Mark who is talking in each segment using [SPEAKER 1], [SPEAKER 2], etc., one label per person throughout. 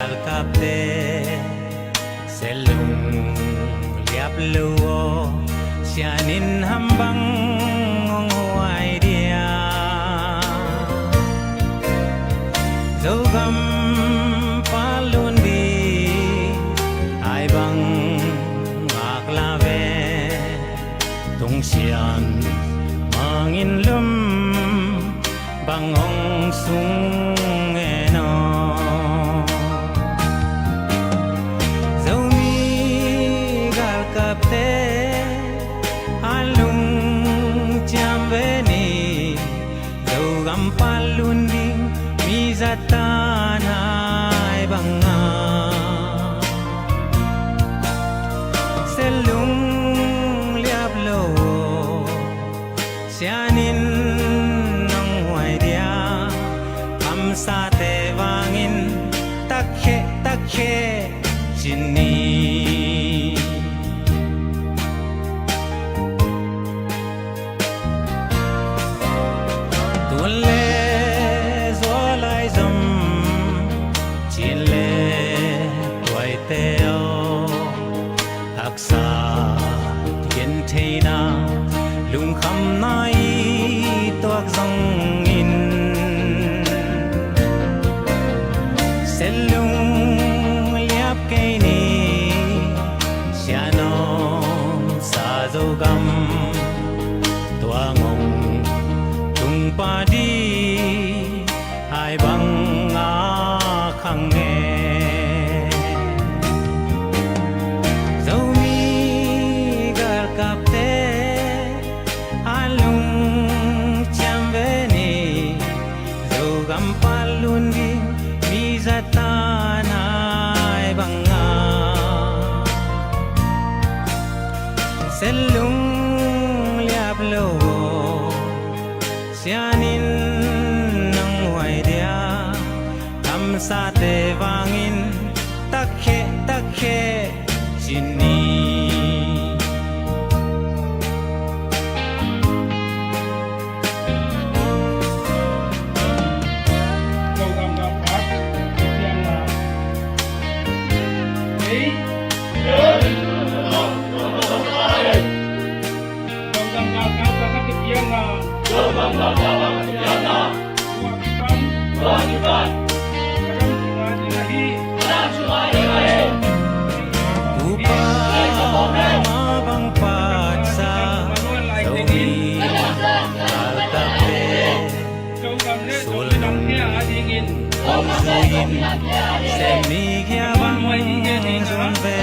[SPEAKER 1] Kapte selung liap luo sianin hambang ngong huai dia zogam palun di ai bang aklave tung sian mangin lum bangong sung eno alung jambeni dogam palunding mizatanay banga selung liablo sianin nang huay dia amsate wangin takhe takhe jini aksa yen theina lung kham nai toak zong in selung liap ke ni sianom sa zogam tuangong tung pa di hai bang a khang nge palunding mizatanay banga selung liablo sianin nang huay dia kamsate wangin takhe takhe jini mabang patsa sawi altape sulung suyin semigya bang zunve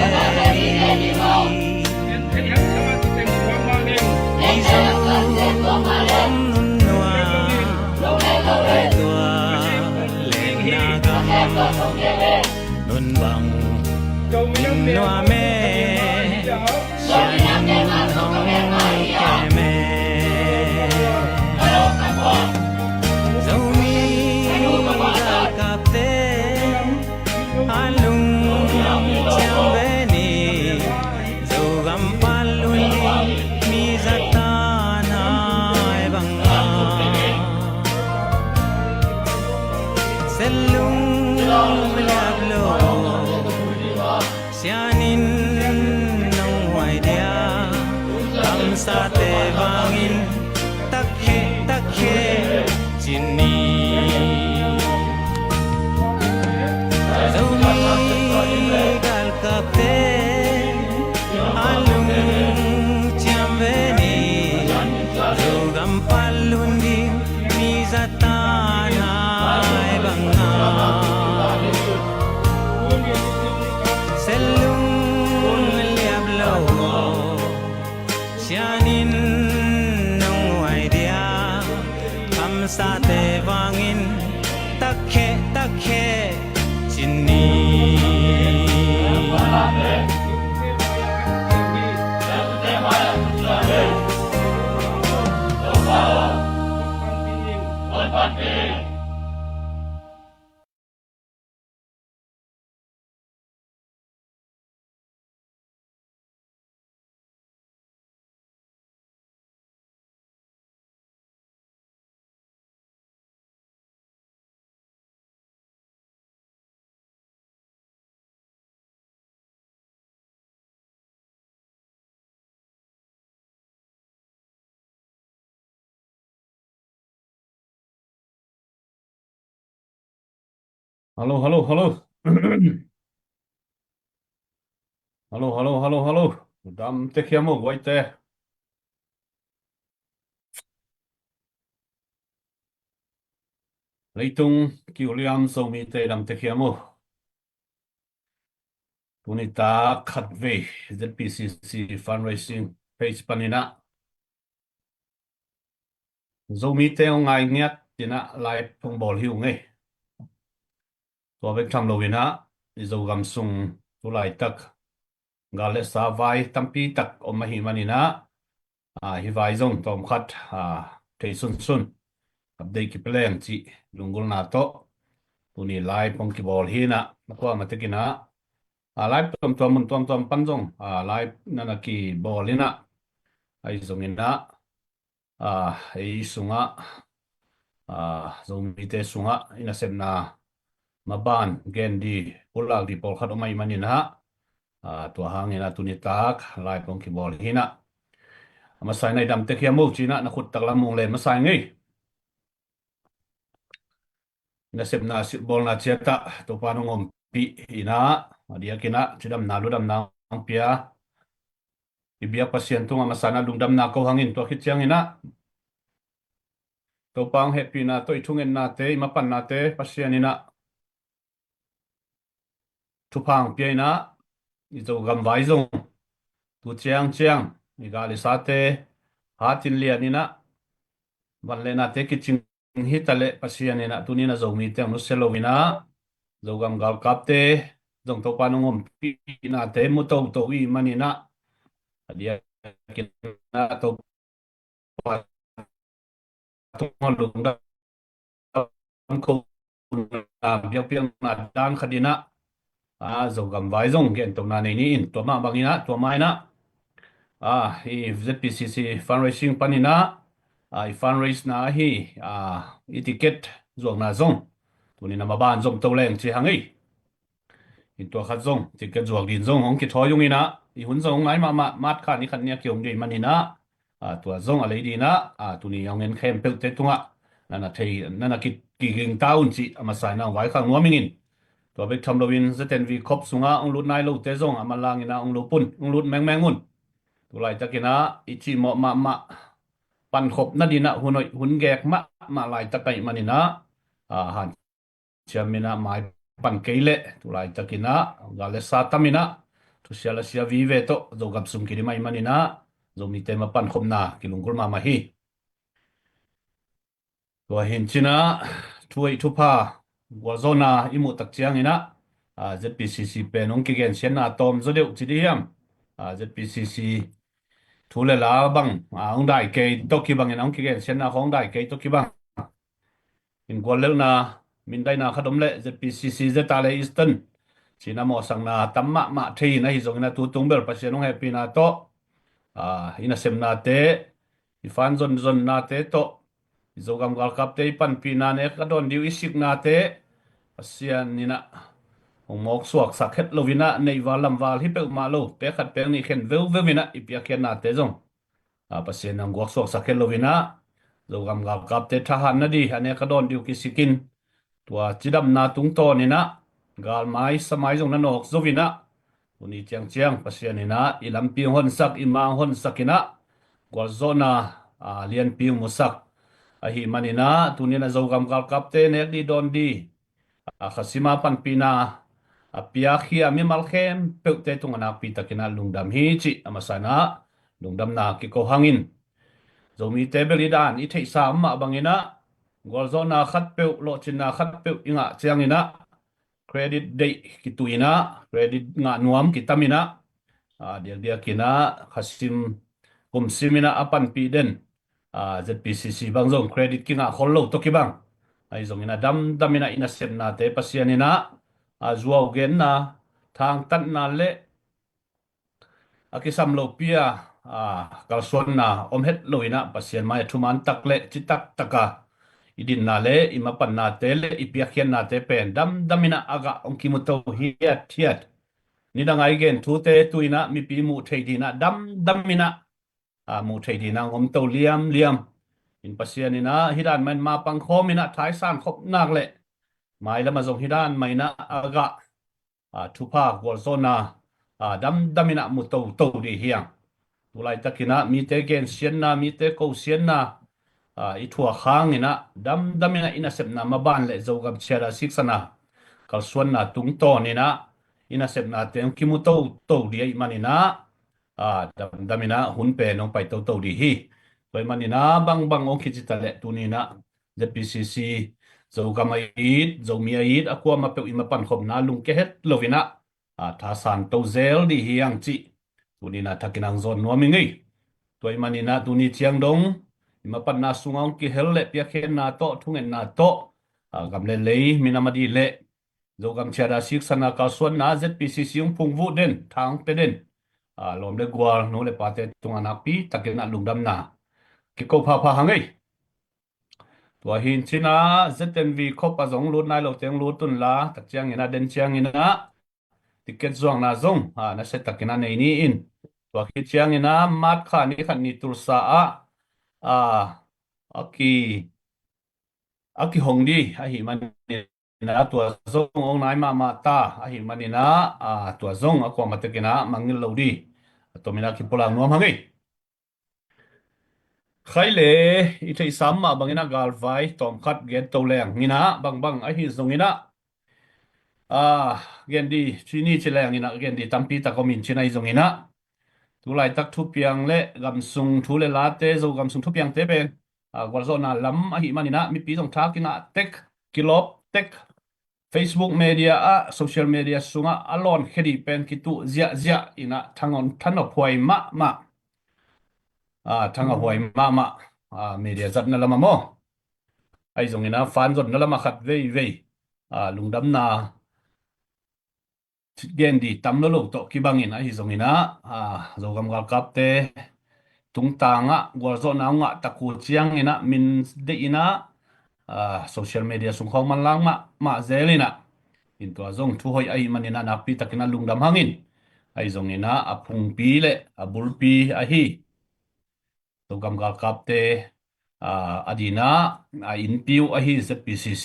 [SPEAKER 1] nun bang noa me sianin hong keme zomi gal kapte alung jambeni zogam palunding mizatanay banga selung liablo sianin nang huay dia kamsate wangin takhe takhe jini zomi gal kapte alung jambeni zogam palunding mizatanay banga selung liablo sianin nang huay dia kamsate wangin takhe takhe jini
[SPEAKER 2] Halo, halo, halo. Halo, halo, halo, halo. Dam te khiamo goi te. Leitung ki uliam so mi te dam te khiamo. Punita khatve ZPCC fundraising page panina. Zo mi te ngai ngiat tina live phong bol hiu nge. Tua vek tham lovina. Izo gam sung tu lai tak. Gale sa vai tampi tak om mahi manina. Hi vai zong tom khat. Te sun sun. Update ki peleng chi. Lungul na to. Tuni live phong ki bol hi na. Nakwa matekina. Live tuam panjong live nana ki bolina ai zongina ai sunga zongite sunga ina semna maban gen di ulak di pol khat omai manina tua hangina tunitak live pong ki bol hina masai nai dam te khia mu china na khut tak lamung len masai ngai ina semna si bol na cheta to panungom pi ina dia kina chidam nalu dam nang pia ibia pasien tunga masana lungdam na ko hangin to khit chiang ina to pang happy na to ithungen na te mapan na te pasien ina thu phang pia ina i zo gam vai zong tu chiang chiang i gali sa te hatin lian ina van le na te kiching hi tale pasien ina tunina zo mi te no selo ina zo gam gal kap te zong to panungom pi na te mu to i manina dia kina to pa to lungdam ko biak piang na dan khadina zo gam vai zong gen to na nei ni in to ma bangina to mai na hi ZPCC fundraising panina I fundraise na hi etiquette zong na zong tuni na maban zong to leng chi hangi in to khat zong ticket zuak din zong hong ki tho yung ina I hun zong ngai ma mat kha ni khan nia kyong dei manina tua zong a lei na tuni yong en khem pel te tunga nana thei nana ki ging taun chi ama sai na wai khang nuamingin to bek tham lovin zaten vi khop sunga ong lut nai lo te zong ama lang ina ong lo pun ong lut meng mengun tu lai takina ichi mo ma pan khop na dina hunoi hun gek ma lai takai manina han chiamina mai pan keile tu lai takina gale sa tamina tu siala sia vi ve to zo gap sum ki mai manina zo mi te ma pan khop na kilungul ma hi tua hin china tuai thupa wazona imu tak chiang ina ZPCC pe nong ki gen sian na tom zo deu chi diam ZPCC thule la bang ong dai ke to ki bang en ong ki gen sian na hong dai ke to ki bang in gwal na min dai na khadom le ZPCC zeta le eastern china mo sang na tamma ma thei na hi zong na tu tung ber pasien ong happy na to ina sem na te ifan zon zon na te to zogam gal kap te pan pina ne ka don diu isik na te asian nina ong mok suak sakhet lovina nei walam wal hi pe ma lo pe khat pe ni khen veu mina ipia khen na te zong pasien ang gok suak sakhet lovina zogam gal kap te thahan na di ane ka don diu kisikin tua chidam na tung to ni na gal mai samai zong na nok zovina uni chiang chiang pasien ina ilam pi hon sak imang hon sakina gwal zona lian pi musak hi manina tunina zogam gal kapte nek di don di khasima pan pina pia khia mi malkhem peute tungana pi takina lungdam hi chi amasana lungdam na ki ko hangin zomi tebeli dan I thei sam ma bangina golzona khat pe lo china khat pe inga chiangina credit day ki tuina credit nga nuam ki tamina dia kina khasim kum simina apan pi den ZPCC bang zong credit ki nga hollo to ki bang ai zong ina damina ina sem na te pasianina zuaw gen na thang tan na le akisam lo pia kalson na omhet loina pasian mai thuman takle chitak taka idin na le imapan na te le ipiakhian na te pen damina aga ongkimuto hiat ni dangai gen thu te tuina mi pi mu theidina damina mu theidina ngom to liam in pasian ina hidan man ma pang khom ina thai san khop nak le mai lama zong hidan mai na aga thupa gol zona dam damina mu to di hiang tulai takina mi te gen sian na mi te ko sian na i thua khang ina dam damina ina sep na maban le zogam chera siksana kal suan na tung to ni na ina sep na te kimu to di ai manina dam damina hun pe nong pai to di hi toy manina bang bang ong khijita le tunina ZPCC zo gamai zo mi ait akwa ma pe ima pan khom na lung ke het lovina tha san to zel di hiang chi tunina thakinang zon no mi ngai toy manina tuni chiang dong ima pan na sungong ki hel le pia khen na to thungen na to gam le le minamadi le zo gam chara sik sana ka suan na ZPCC yung phung vu den thang pe den lom le gwal no le pate tunga na pi takena lungdam na ki ko pha hangai tua hin china ZNV khopa zong lut nai lo teng lut tun la tak chiang ina den chiang ina ticket zong na zong na se takina nei ni in tua khi chiang ina mat kha ni khan ni tur sa a aki aki hong di a hi man na tua zong ong nai ma ta a hi man ina tua zong akwa matekina mangil lo di to mina ki pola nuam hangai khai le i thei sam ma bangina gal vai tom khat gen to leng ngina bang bang a hi zongina gen di chini chileng ina gen di tampi ta komin chinai zongina tu lai tak thu piang le gam sung thu le la te zo gam sung thu piang te ben gwal zo na lam a hi manina mi pi jong thakina tek kilop tek Facebook media social media sunga alon khedi pen kitu zia zia ina thangon thanop huai ma thanga huai ma media zat na lama mo ai zong ina fan zot na lama khat ve lungdam na gen di tam lo lo to ki bangin ai zong ina zogam gal kap te tung tanga gor zo na nga taku chiang ina min de ina social media sung khong man lang ma zelina in to zong thu hoi ai manina na pi takina lungdam hangin ai zong ina phung pi le bul pi a hi to gam gal kap te adina in piu a hi ZPCC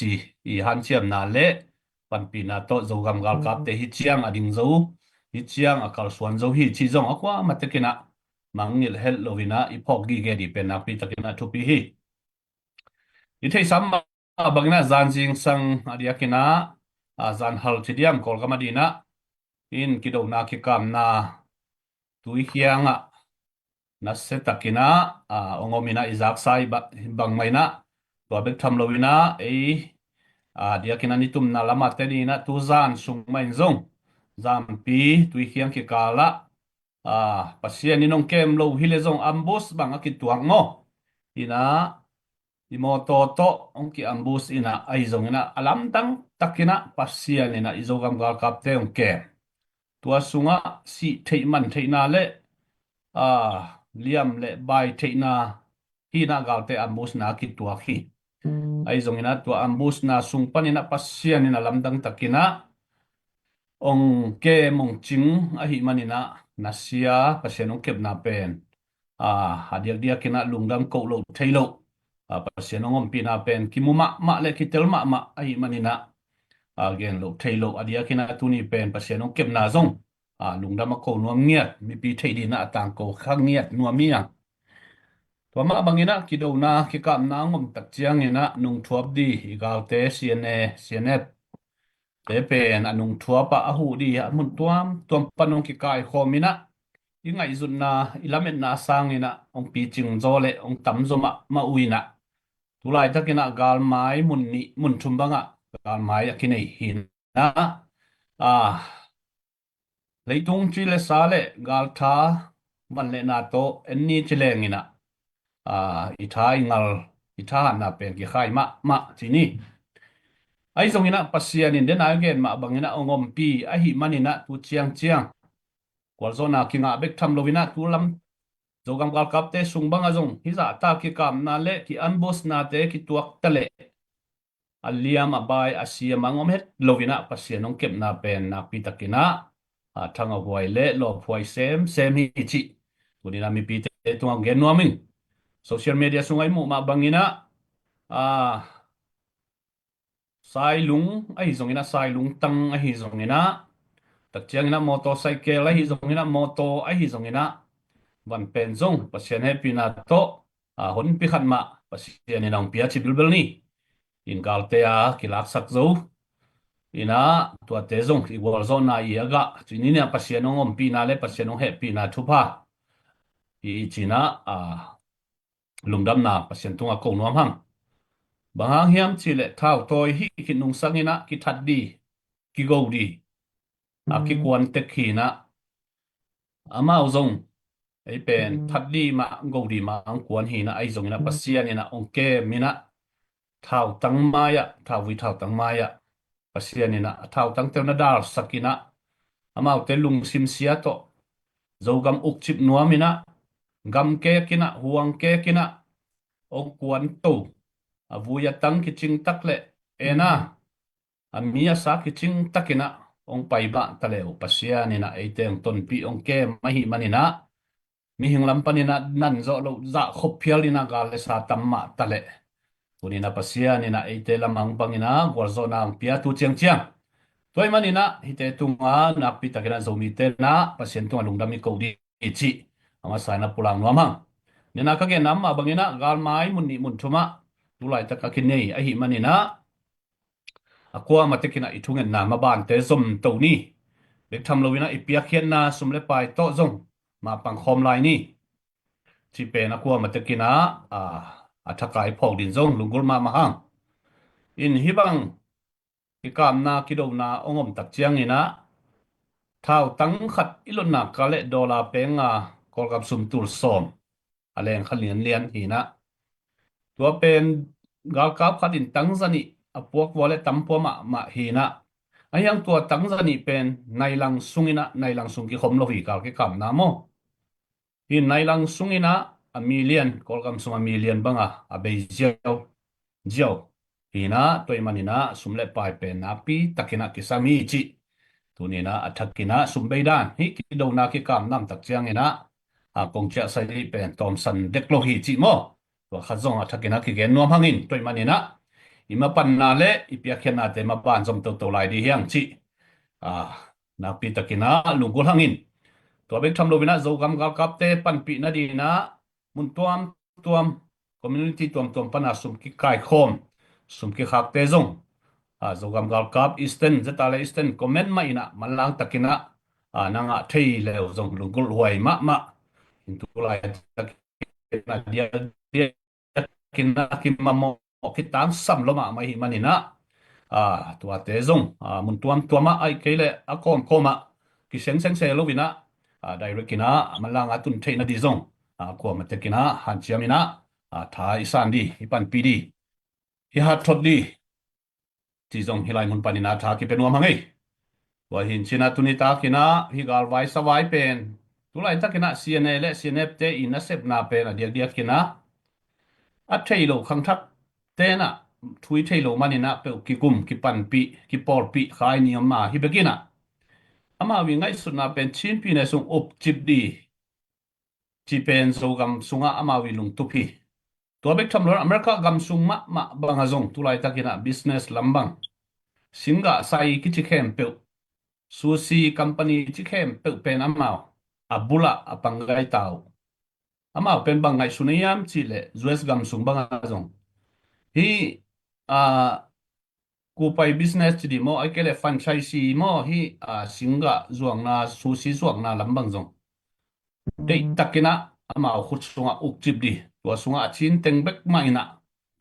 [SPEAKER 2] i han chiam na le pan pi na to zo gam gal kap te hi chiang ading zo hi chiang akal suan zo hi chi zong akwa matekina mangil hel lovina i phok gi ge di pen na pi takina thu pi hi i thei sam bangna zan jing sang adiakina zan hal chidiam kol kamadina in kido na ki kam na tui hianga na se takina ongomina izak sai bang maina to bek tham lowina diakina nitum na lama teni na tu zan sung main zong zam pi tui hiang ki kala pasien ninong kem lo hile zong ambus bang akituang mo ina imo to ong ki ambus ina ai zong ina alam tang takina pasien ina izogam gal kapte ong kem tua sunga si theiman theina le liam le bai theina hi na galte ambus na ki tua khi ai zong ina tua ambus na sung panina pasien ina lamdang takina ong ke mong ching a hi manina nasia pasien ong kep na pen hadiak dia kina lungdam ko lo thailo pasien ong pi na pen kimuma ma le kitel ma a hi manina gen lo thailo adia kina tuni pen pasien ong kep na zong lungdam ko nuam ngiat mi pi thei di na tang ko khang ngiat nuam mia to ma bangina kido na ki kam na ngom tak chiang ina nung thuap di igalte cnf te pen anung thuapa ahu di mun tuam panong ki kai khomina ingai zun na ilamet na sang ina ong pi ching zole ong tam zo ma uina tulai takina gal mai mun ni mun thumbanga gal mai akinei hin na leitung chi le sa le gal tha man le na to enni chileng ina itha ingal itha na pen ki khai ma chini ai zong ina pasian in den again ma bangina ongom pi a hi manina tu chiang kwal zona kinga bek tham lovina tu lam zogam gal kap te sung banga zong hi za ta ki kam na le ki anbos na te ki tuak tale aliam abai asia mangom het lovina pasian ong kep na pen na pi takina thanga huai le lo huai sem hi chi kunina mi pi te tunga gen nuaming social media sungai mu ma bangina sai lung a hi zong ina sai lung tang a hi zong ina tak chiang ina motorcycle a hi zong ina moto a hi zong ina van pen zong pasien he pina to a hon pi khat ma pasien ina ong pia chi bilbel ni in galte a kilak sak zo ina tua te zong i wal zo na i aga chini ne pasien ong om pi na le pasien ong he pi na thu pa i china a lungdam na pasien tunga ko nuam hang bang hiam chi le thau toy hi ki nung sangina ki that di ki go di a ki kwan te khi na amao zong ấy bên thật đi mà ngầu đi mà ang quan hi na ai zong na pasian na ong ke mina thao tang maya thao vi thao tang maya pasian na thao tang te na dar sakina amao te lung sim sia to zo gam uk chip nuam mina gam ke kina huang ke kina ong quan to avuya tang ki ching tak le ena amia sa ki ching takina ong pai ba taleo pasian na ai te ong ton pi ong ke mahi manina mi hing lam panina nan zo lo za khop phial ina gal le sa tamma tale tunina pasia ni na ite lamang bangina gorzo na ang pia tu chiang chiang toy manina hite tunga na pita kena zo mi te na pasien tunga lungdam mi ko di ichi ama sa na pulang mamang nina ka ge nam ma bangina gal mai mun ni mun thuma tulai ta ka kinei a hi manina akwa matekina ithungen na ma ban te zom to ni bek tham lo wina ipia khian na sumle pai to zong ma pang khom lai ni chi pe na kwa matakina a athakai phau din zong lungul ma mahang in hibang ikam na kido na ongom tak chiang ina thao tang khat ilon na kale dola penga kolgam sum tur som aleng khalin lian hina tua pen gal kap khatin tang zani apuak wale tampo ma hina ayang tua tang zani pen nailang sungina nailang sung ki khom lo hi kal ki kam na mo hi nailang sungina a million kolgam sum a million banga a be jiao hina toy manina sumle pai pe na pi takina kisami chi tunina athakina sumbeidan hi ki do na ki kam nam tak chiang ina a kongcha sai pen Thomson deklo hi chi mo to khazong athakina ki gen nuam hangin toy manina ima pan na le ipia khena te ma pan zom to lai di hiang chi a na pi takina lungul hangin to bek tham lo bina zo gam gal kap te pan pi na di na mun tuam community tuam pana sum ki kai khom sum ki khak te zong a zo gam gal kap eastern zeta le eastern comment ma ina malang takina a nanga thei le zong lungul huai ma intu lai takina dia kina ki mamo ki tam sam lo ma mai manina a tua te zong a mun tuama ai kele a koma ki seng se lo bina direct kina malang atun thei na di zong ko mate kina han chiamina tha isan di ipan pidi hi hat thot di ti zong hilai mun panina tha ki penuam hangai wa hin china tunita kina hi gal vai sawai pen tulai takina cna le cnf te ina sep na pen dia kina a thailo khang thak te na thui thailo manina pe ki kum ki pan pi ki por pi khai ni ma hi begina ama wi ngai suna pen chin pi ne sung up chip di chi pen so gam sunga ama wi lung tu phi to bek tham lor america gam sung ma banga zong tulai takina business lambang singa sai ki chi khem pe sushi company chi khem pe pen amao abula apangai tau amao pen bangai sunayam chi le us gam sung banga zong hi a ku pai business chi di mo ai kele franchise mo hi singa zuang na sushi zuang na lambang zong dei takina ama khut sunga uk chip di tua sunga chin teng bek ma ina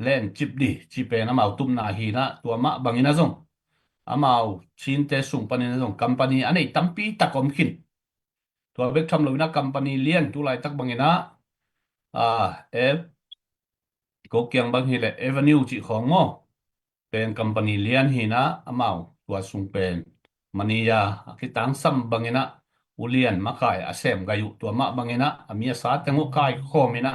[SPEAKER 2] len chip di chi pe na mau tum na hi na tua ma bangina zong amao chin te sung panin zong company anei tampi takom khin tua bek tham loina company lian tu lai tak bangina e ko kyang bang hi le avenue chi khong mo pen company lian hi na amao tua sung pen mania ki tang sam bangina ulian makai asem gayu tua ma bangina amia sa tengu kai khomina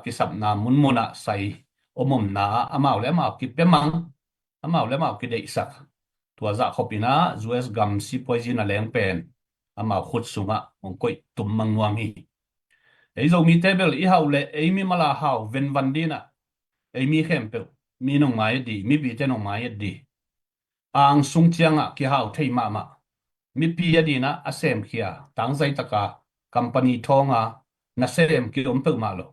[SPEAKER 2] ki sap na mun sai omom na amao le amao ki pemang amao le amao ki dei sak tua za khopina us gam si poison a leng pen amao khut sunga ong koi tum mangwang hi ei zo mi table i haule ei mi mala hau ven vandina ei mi khem pe mi nong mai di mi pi te nong mai di ang sung chiang a ki hau thei ma mi pi adi na asem khia tang zai taka company thonga na sem ki om pe ma lo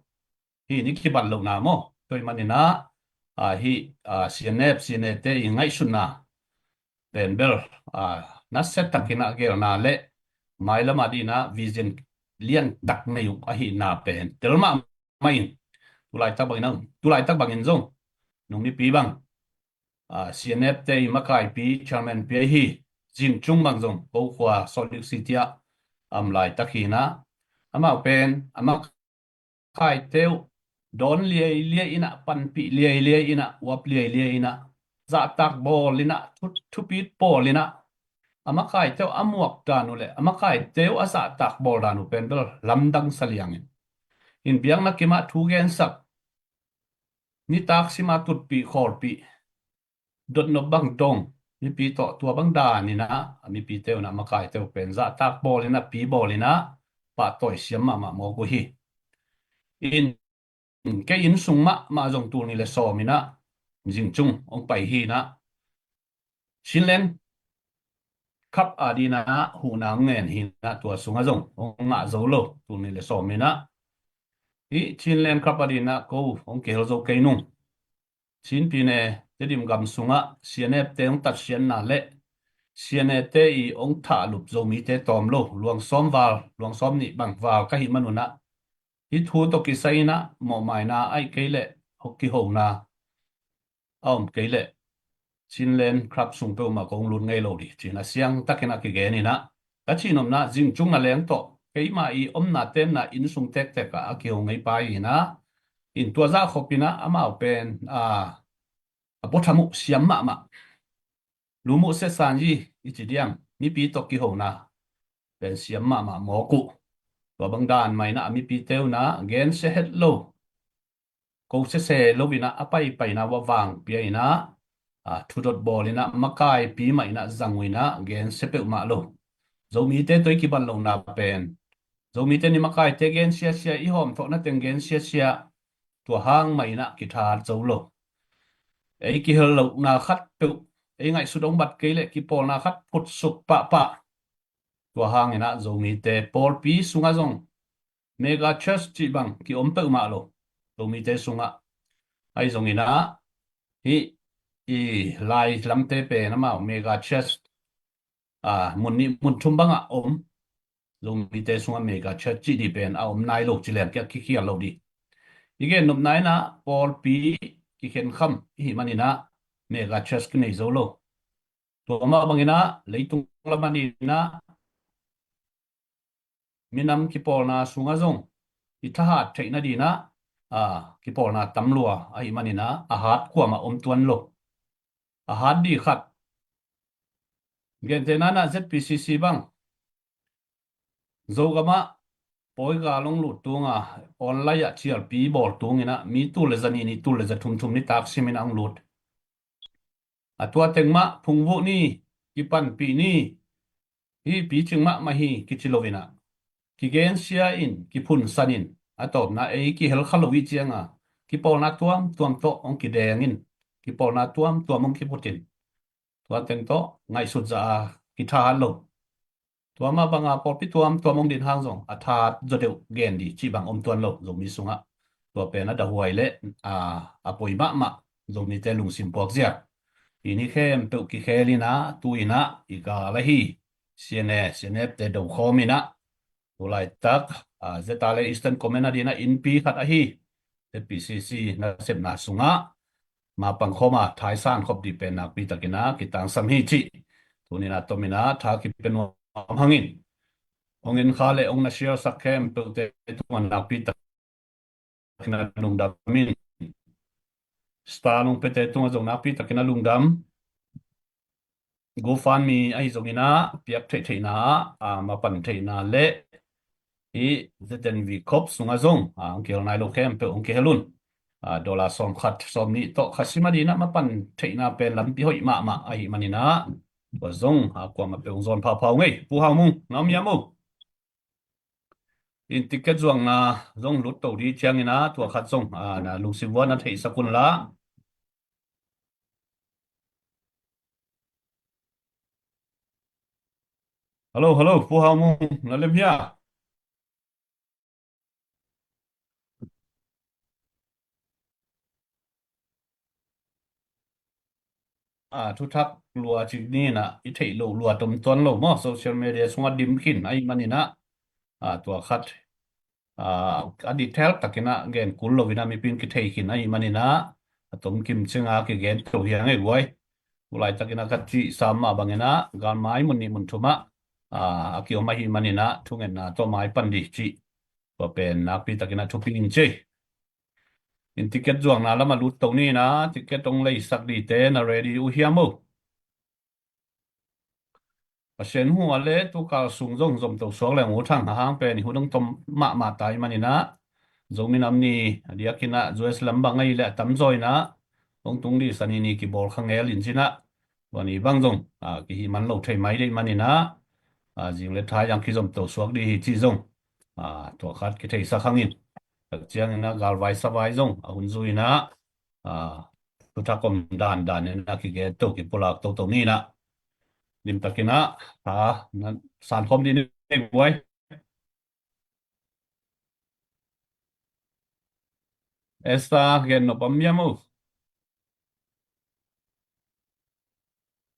[SPEAKER 2] hi ni ki ban lo na mo toi mani na hi cnf te i ngai sun na den bel na set takina gel na le mai lama di na vision lian tak na yu a hi na pen telma mai tulai tak bang nang tulai tak bang in zong nung ni pi bang cnf te i makai pi chairman pi hi jin chung bang zong ko kwa solid city am lai takhina ama pen ama khai teu don lia ina pan pi lia ina wap lia ina za tak bol ina thu pit bol ina ama khai teu amuak danu le ama khai teu asa tak bol danu pen bel lamdang saliang in biang na kima thu gen sak ni tak sima tut pi khor pi dot no bang dong ni pi to tua bang da ni na mi pi teu na ma khai teu pen za tak bol ina pi bol ina pa toy siam ma mo ko hi in cái in sung mà dùng tu ni le so mi na jing chung ông pai hi na xin lên khắp đi na hu na ngen hi na tua sung a zong ông ngã dấu lo tu ni le so mi na i xin lên khắp đi na ko ông kel zo kai nung xin pi ne te dim gam sunga cnf te ông tat sian na le cnf te i ông tha lup zo mi te tom lo luang som ni bang vào ka hi manuna hi thu to ki sai na mo mai na ai ke le hokki ho na cái lệ xin lên crab sung pe mà cũng luôn ngay lâu đi chỉ là siang ta cái nào cái ghế này na ta chỉ nôm na dinh chung là lén to cái mà i na tên na in sung tek tek cả kiểu ngay bài na in tua ra khop na ama pen bot hamu siam mà lu mu se san ji chỉ diam mi pi to ki ho na pen siam mà mo ku to bang dan mai na mi pi teu na gen se het lo ko se lo bina apai pai na wa wang pi na thu dot bol ina makai pi mai na zangwina gen sepe ma lo zomi te toy ki ban lo na pen zomi te ni makai te gen sia i hom tho na ten gen sia tua hang mai na ki tha zo lo ei ki hel lo na khat pe ei ngai su dong bat ke le ki pol na khat phut suk pa tua hang ina zomi te pol pi sunga zong mega church chi bang ki om pe ma lo zomi te sunga ai zong ina hi i lai lam te pe na ma mega chest mun thum banga lung mi te sunga mega chest chi di pen om nai lo chi len ki ki lo di igen nop nai na pol pi ki khen kham hi manina mega chest ki nei zo lo to ma bangina leitung lamani na minam ki pol na sunga zong i tha theina di na ki pol na tamlua ai manina a hat kwa ma tuan lo hadi khat gen te nana zpcc bang zogama poi ga long lu tunga online ya chial pi bol tungina mi tu le zani ni tu le za thum ni tak simin ang lut atwa tengma phungbu ni kipan pi ni hi pi chingma ma hi kichilovina ki gen sia in ki phun sanin atop na e ki hel khalowi chianga ki pol na tuam to ong ki dengin ki pol na tuam ong ki putin tua teng to ngai sut za ki tha lo tua ma banga por pi tua mong din hang zong a tha zo deu gen di chi bang tuan lo zo mi sunga tua pe na da huai le a poi ma zo mi te lung sim pok zia ini khem pe ki kheli na tu ina i ga la hi siene te do khomina ulai tak zetale eastern komena dina in pi khat a hi te pcc na sep na sunga ma pang khoma thai san khop di pen nak pi takina kitang sam hi chi tunina tomina tha ki pen hangin ongin khale ong na share sakhem pe te tuan nak pi takina lungdam min sta lung pe te tuan jong nak pi takina lungdam GoFundMe ai zongina piak thei na ma pan thei na le i ZNV khop sunga zong ang kel nai lo khem pe ong ke helun dollar som khat som ni to khasima di na ma pan theina pen lam pi hoi ma ai manina wa zong kwa ma pe zon pha phau ngei pu hau mung nam ya mu in ticket zuang na zong lut to di chiang ina to khat zong na lu sim wa na thei sakun la hello hello pu hao mung na lem hia thu thak lùa chỉ ni na ít thấy lùa lùa tôm tuấn lùa mo social media xung dim khin ai mani na tua khát adi tel takina gen kul lo vina mi pin ki thei khin ai mani na tom kim chenga ki gen to hiang e goi ulai takina kat chi sama bangena gan mai mun ni mun thuma akio mai hi mani na thungen na to mai pandi chi pa pen na pi takina thupi in che in ticket zuang na lama lut to ni na ticket tong lei sak di te na ready u hiamo pasien hu ale tu ka sung zong zom to suak le ngu thang hang pe ni hu dong tom ma tai mani na zomin amni dia kina US lamba ngai le tam zoi na ong tung di sani ni ki bol khang el in china wani bang zong ki hi man lo thai mai dei mani na jing le thai yang ki zom to suak di hi chi zong to khat ki thei sa khang in chiang na gal vai sa vai zong hun zui na tu ta kom dan dan na ki ge to ki polak to ni na lim takina na san khom di ni buai esta gen no pam yamu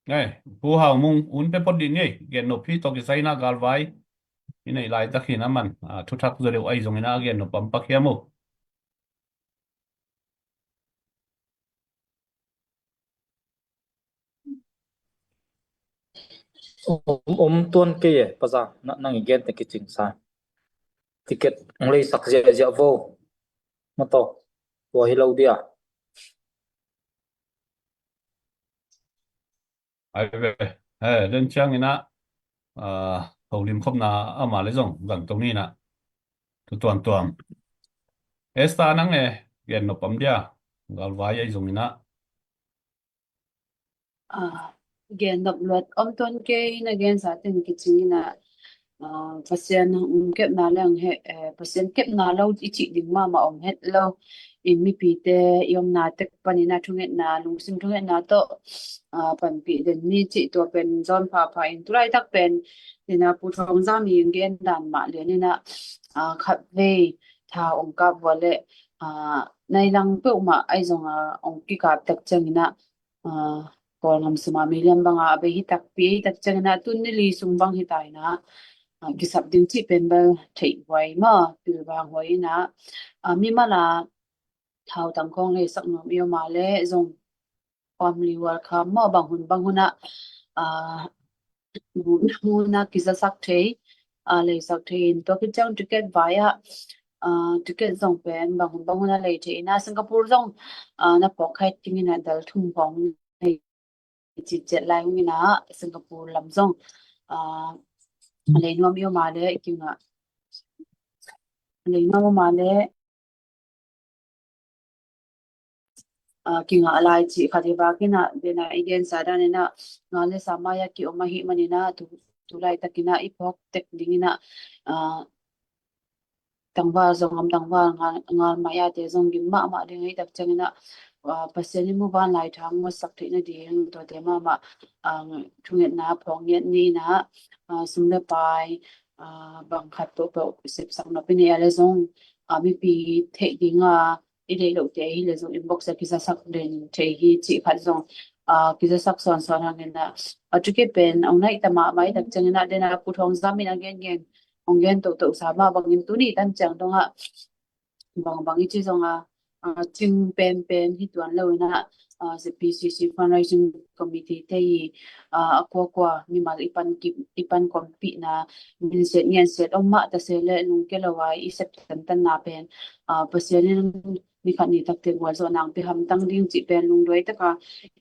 [SPEAKER 2] ngay pu hao mung un pe pot din ngay gen no phi to ki sai na gal vai ini lai ta khi na man thu thak zo le ai zong ina gen no pam pak yamu
[SPEAKER 3] tuôn kia bây giờ năng igen thì cái chính sai ticket ông lấy sắc dễ dễ vô mà to vô hi lâu đi à
[SPEAKER 2] ai ve den chang ina hầu lim khom na ama le zong gang tong ni na tu tuan tuam esta nang e gen no pam dia gal vai ai zong ina
[SPEAKER 4] Gen nộp luật ông tuân kê na gen sa tin ki ching na pasien kep na lang he pasien kep na lo chi ding ma om het lo in mi pi te yom na tek panina thunget na lungsim thunget na to pan pi den ni chi to pen zon pha in tulai tak pen nina pu thong za mi gen dan ma le ni na khat ve tha ong ka wale nay lang pe ma ai zong ong ki ka tak changina kol ngam suma miliam banga abe hi tak pi tak changna tun ni li sung bang hi tai na gisap ding chi pembel thei wai ma pil bang hoi na mi mala thau tang khong le sak nom yo ma le zong family war kha ma bang huna a huna kisa sak thei le sak thei to ki chang ticket via ticket zong pen bang huna le thei na Singapore zong na pokhai tingina dal thum bong chỉ chết lại như na Singapore làm zong lấy nuông yêu mà đấy kiểu ngạ lấy nuông mà đấy kiểu ngạ lại chỉ khát đi vào cái na bên na igen sa đa nên na ngã lấy sama ya kiểu mà hi mà nên na tu lại ta cái na ipok tek ding na tangwa zong am tangwa ngal ma ya te zong gim ma de ngai tak chang na pasien ni mu ban lai thang mo sak the na di to te ma thunget na phong yet ni na sum le pai bang khat to pe sip sak na pe ni ale zong mi pi the ding i de lo te hi le zong inbox ki sa sak den the hi chi khat zong ki sa sak son son hang na tu ke pen ong nai ta ma mai tak chang na de na pu thong zam min again ong gen to sama bang in tu ni tan chang dong bang i chi zong ching pen hi tuan lo na PCC fundraising committee te kwa mi mal ipan kompi na min se ngen se ma ta se le nung ke lo wai i sep tan na pen pasien ni khan ni tak te wal zo nang pe ham tang ding chi pen lung doi ta ka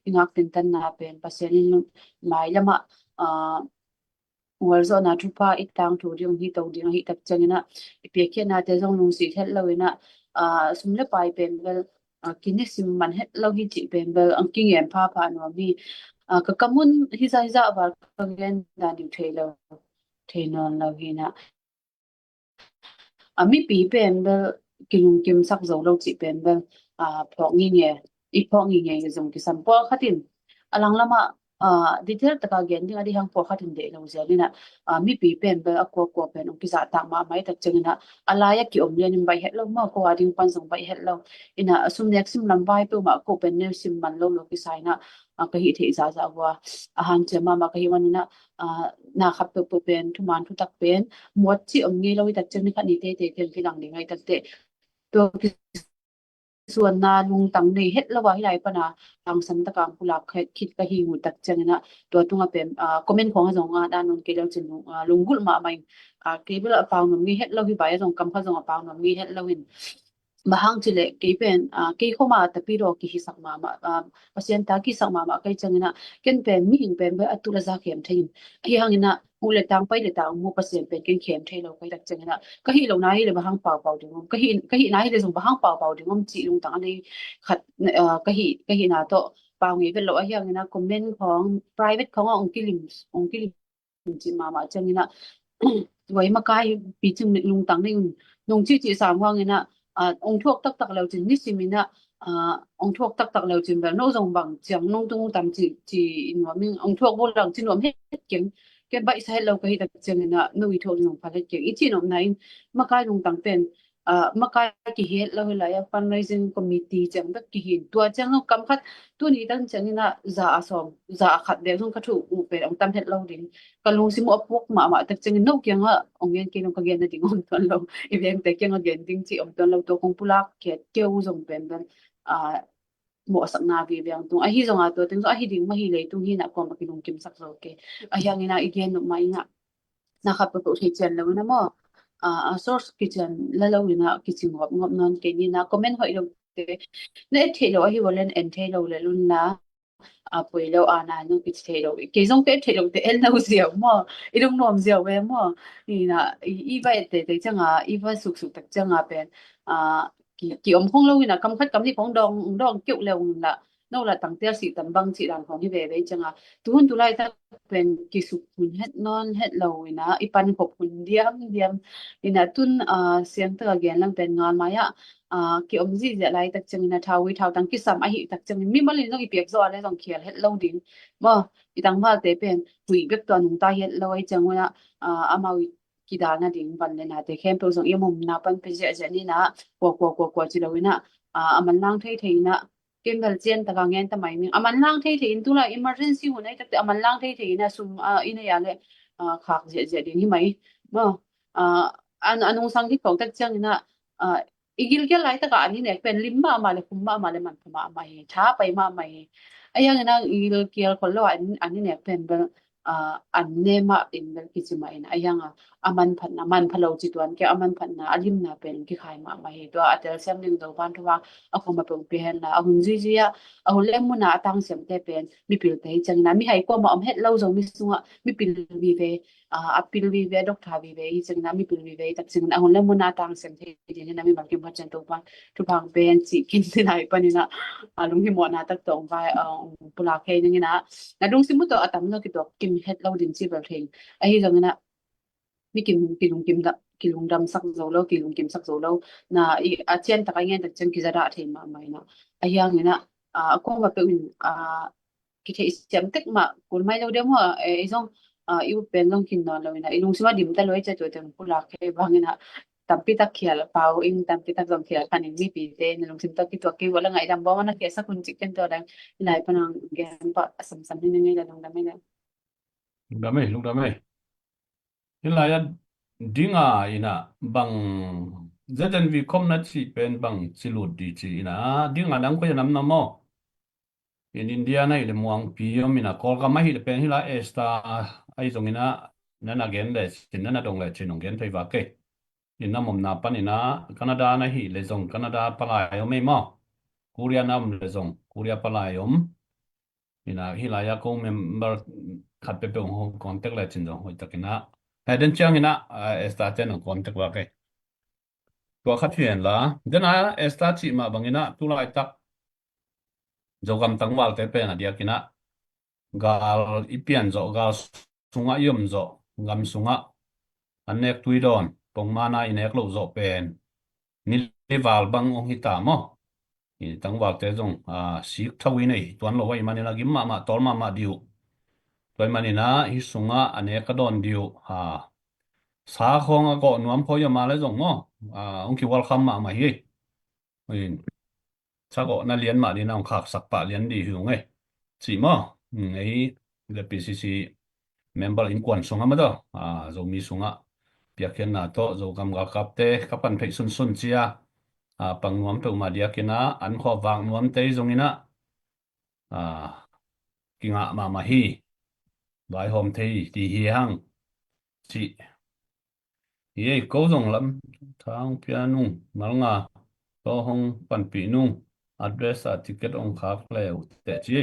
[SPEAKER 4] ingak tan na pen pasien ni mai lama wal zo na thupa itang thu riong hi to ding hi tak changina pe khe na te zong lung si thet loina sumle pai pen bel kini sim man het lo hi chi pen bel ang king em pha no mi ka kamun hi za war ka gen da ni thelo thainon lo hi na mi pi pen bel kilung kim sak zo lo chi pen bel phok ngi nge i phok ngi nge zong ki sam po khatin alang lama detail taka gen ding adi hang po khat hinde lo zia ni na mi pi pen be akwa kwa pen ong ki za ta ma mai tak cheng na alaya ki om len bai het lo ma ko ading pan song bai het lo ina asum nek sim lam bai pe ma ko pen ne sim man lo ki sai na ka hi the za za wa a han che ma ka hi man na na khap pe pen thu man thu tak pen muat chi om ngi lo tak cheng ni kha ni te ken ki lang ni ngai tak te to ส่วนนาลุงตังในเฮ็ดละว่าให้ไรปะนะทางสันตะกางกุหลาบคิดกะหิงูตักจังนะตัวตุงเป็นคอมเมนต์ของจงด้านนนเกลียวจินลุงกุลมาใหม่เกลียวปาวนมีเฮ็ดละวิบายจงกำข้าจงปาวนมีเฮ็ดละวินbahang chile ke pen ke khoma ta piro ki hisak ma pasien ta ki sak ma kai changina ken pen mi hing pen ba atula za khem thein hi hangina ule tang pai le tang mu pasien pen ken khem thei lo kai tak changina ka hi lo na hi le bahang pau pau dingom ka hi na hi le jong bahang pau pau dingom chi lung tang ani khat ka hi na to pau ngi vel lo a hangina commentของ private ขององkilim chi ma changinaไว้มาkai pi chung lung tang ni nong chi chi sam hangina ông thuốc tắc tắc leo chín nít xí mình ông thuốc tắc tắc leo chín và nô dòng bằng chẳng nông tung tầm chỉ nó mình ông thuốc vô lòng chín nó hết tiếng cái bậy sai lâu cái đặc trưng là nuôi thuốc nó phải hết tiếng ít chỉ nó này mà cái nông tăng tiền mà cái hết lâu lại fundraising committee chẳng tất kỳ hiện tua chẳng nó cầm khát tua ní đang chẳng là giả khát đều không khát thủ về ông tâm hết lâu đến cái lúc xí mua thuốc mà đặc trưng nấu kiêng ông nghe kia nó cái là tiếng ông tuần lâu event te kiêng again ting chi ông tuần lâu tôi không pula kêu dùng bên bên mo sak na vi biang tung a hi zonga to ting zo a hi ding ma hi le tung hi na ko ma kinong kim sak zo ke a yang ina again no mai nga na kha pa ko thi chen lo na mo source kitchen la lo na kitchen ngop non ke ni na comment hoi lo te ne the lo hi wolen en the lo le lun na pui lo ana no ki the lo ke zong ke the lo te el no zia mo I dong nom zia we mo ni na I ba te changa I ba suk suk tak changa pen ki om khong lo ina kam khat kam ni khong dong kiu le la no la tang tia si tam bang chi dan khong hi ve changa tu hun tu lai ta pen ki suk hun het non het lo ina I pan khop hun diam ina tun siang ta gen lang pen ngal maya ki om ji ja lai tak chang ina thawi thau tang ki sam a hi tak chang mi malin jong I pek zo ale jong khial het lo ding mo I tang ma te pen hui bek to nung ta het lo ai chang wa amawi ki da na ding ban le na te khem to jong yom na pan pe ja ni na ko chi lo ina aman lang thei na Kendal chen ta ngen ta mai ning aman lang thei in tu la emergency hunai tak aman lang thei na sum ina ya le khak je ding hi mai mo anung sang ki ko tak chang ina igil ke lai ta ka ani ne pen limba ma le kumba ma le man ma mai tha pai ma mai ayang ina igil kial ko lo ani ne pen ba an ne ma in bel ki chi mai na ayang aman phan na man phalo chi tuan ke aman phan na alim na pen ki khai ma mai to atel sem ning do ban thwa ako ma pong pen na ahun ji ya ahun le mu na tang sem te pen mi pil te chang na mi hai ko ma om het lo zo mi sunga mi pil vi ve apil vi ve doctor vi ve I chang na mi pil vi ve tak chang na ahun le mu na tang sem te ni na mi ba ki ba chen to ban tu bang pen chi kin ti nai pa ni na lung hi mo na tak tong vai pula ke ni na dung simu to atam no ki to kim het lo din chi bel thing a hi jang na mi kilung dam sak zo lo kilung kim sak zo lo na a chen ta ngen tak chen ki zara the ma mai na a yang na ko ma pe ki the siam tek ma kul mai lo dem ho e jong I pen long kin no lo na ilung sima dim ta lo cha to tem pula ke bang na tampi tak khial pau in tampi tak jong khial kan mi pi te na lung sim ta ki to ki wala ngai dam ba na ke sa kun chik ken to dang lai panang gen pa sam ni ngai la long da mai na
[SPEAKER 2] lúc đó mấy hiện lại dinga ina bang zadan vi kom na chi pen bang chilut di chi ina dinga nang ko nam na mo in India na ile muang pi yom ina kol ka ma hi le pen hi la esta ai zong ina na na gen le chin na dong le chin ong gen thai va ke in na mom na pan ina Canada na hi le zong Canada pala yom me mo Korea nam le zong Korea pala yom ina hi la ya ko member khat pe pe hong contact le chin dong hoi takina hai den chang ina esta ten ong contact wa ke tua khat hian la dena esta chi ma bangina tu lai tak jogam tangwal te pe na dia kina gal ipian zo gal sunga yum zo ngam sunga anek tuidon pongmana inek lo zo pen ni leval bang ong hita mo ni tangwal te jong sik thawi nei tuan lo wai manila gim ma tol ma diu toy manina hi sunga ane ka don diu sa khong a go nuam pho ya ma le zong mo ong ki welcome ma hi in cha go na lian ma ni na ong khak sak pa lian di hu nge chỉ mo ấy le PCC member in kwan sunga ma do zo mi sunga pia khen na to zo kam ga kap te kapan phei sun sun chia pang nuam pe ma dia kena an kho wang nuam te zong ina kinga ma hi vai hom thei ti hi hang chỉ ye ko zong lam thang pia nung mal nga to hong pan pi nung address a ticket ong khak le te chi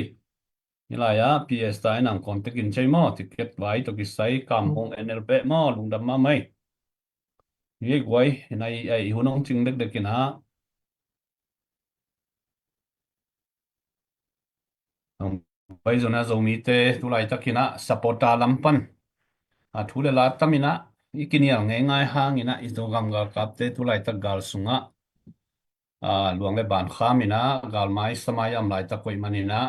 [SPEAKER 2] ni la ya PS tai nang contact in chei mo ticket vai to ki sai kam hong NLP mo lung dam ma mai ye gwai nai ai hunong ching dek dek kina bây giờ na zo mi te tu lai takina supporta lampan thu le la tamina ikini ngai ngai hang ina izo gam ga kap te tu lai tak gal sunga luang le ban khamina gal mai samai am lai ta koi manina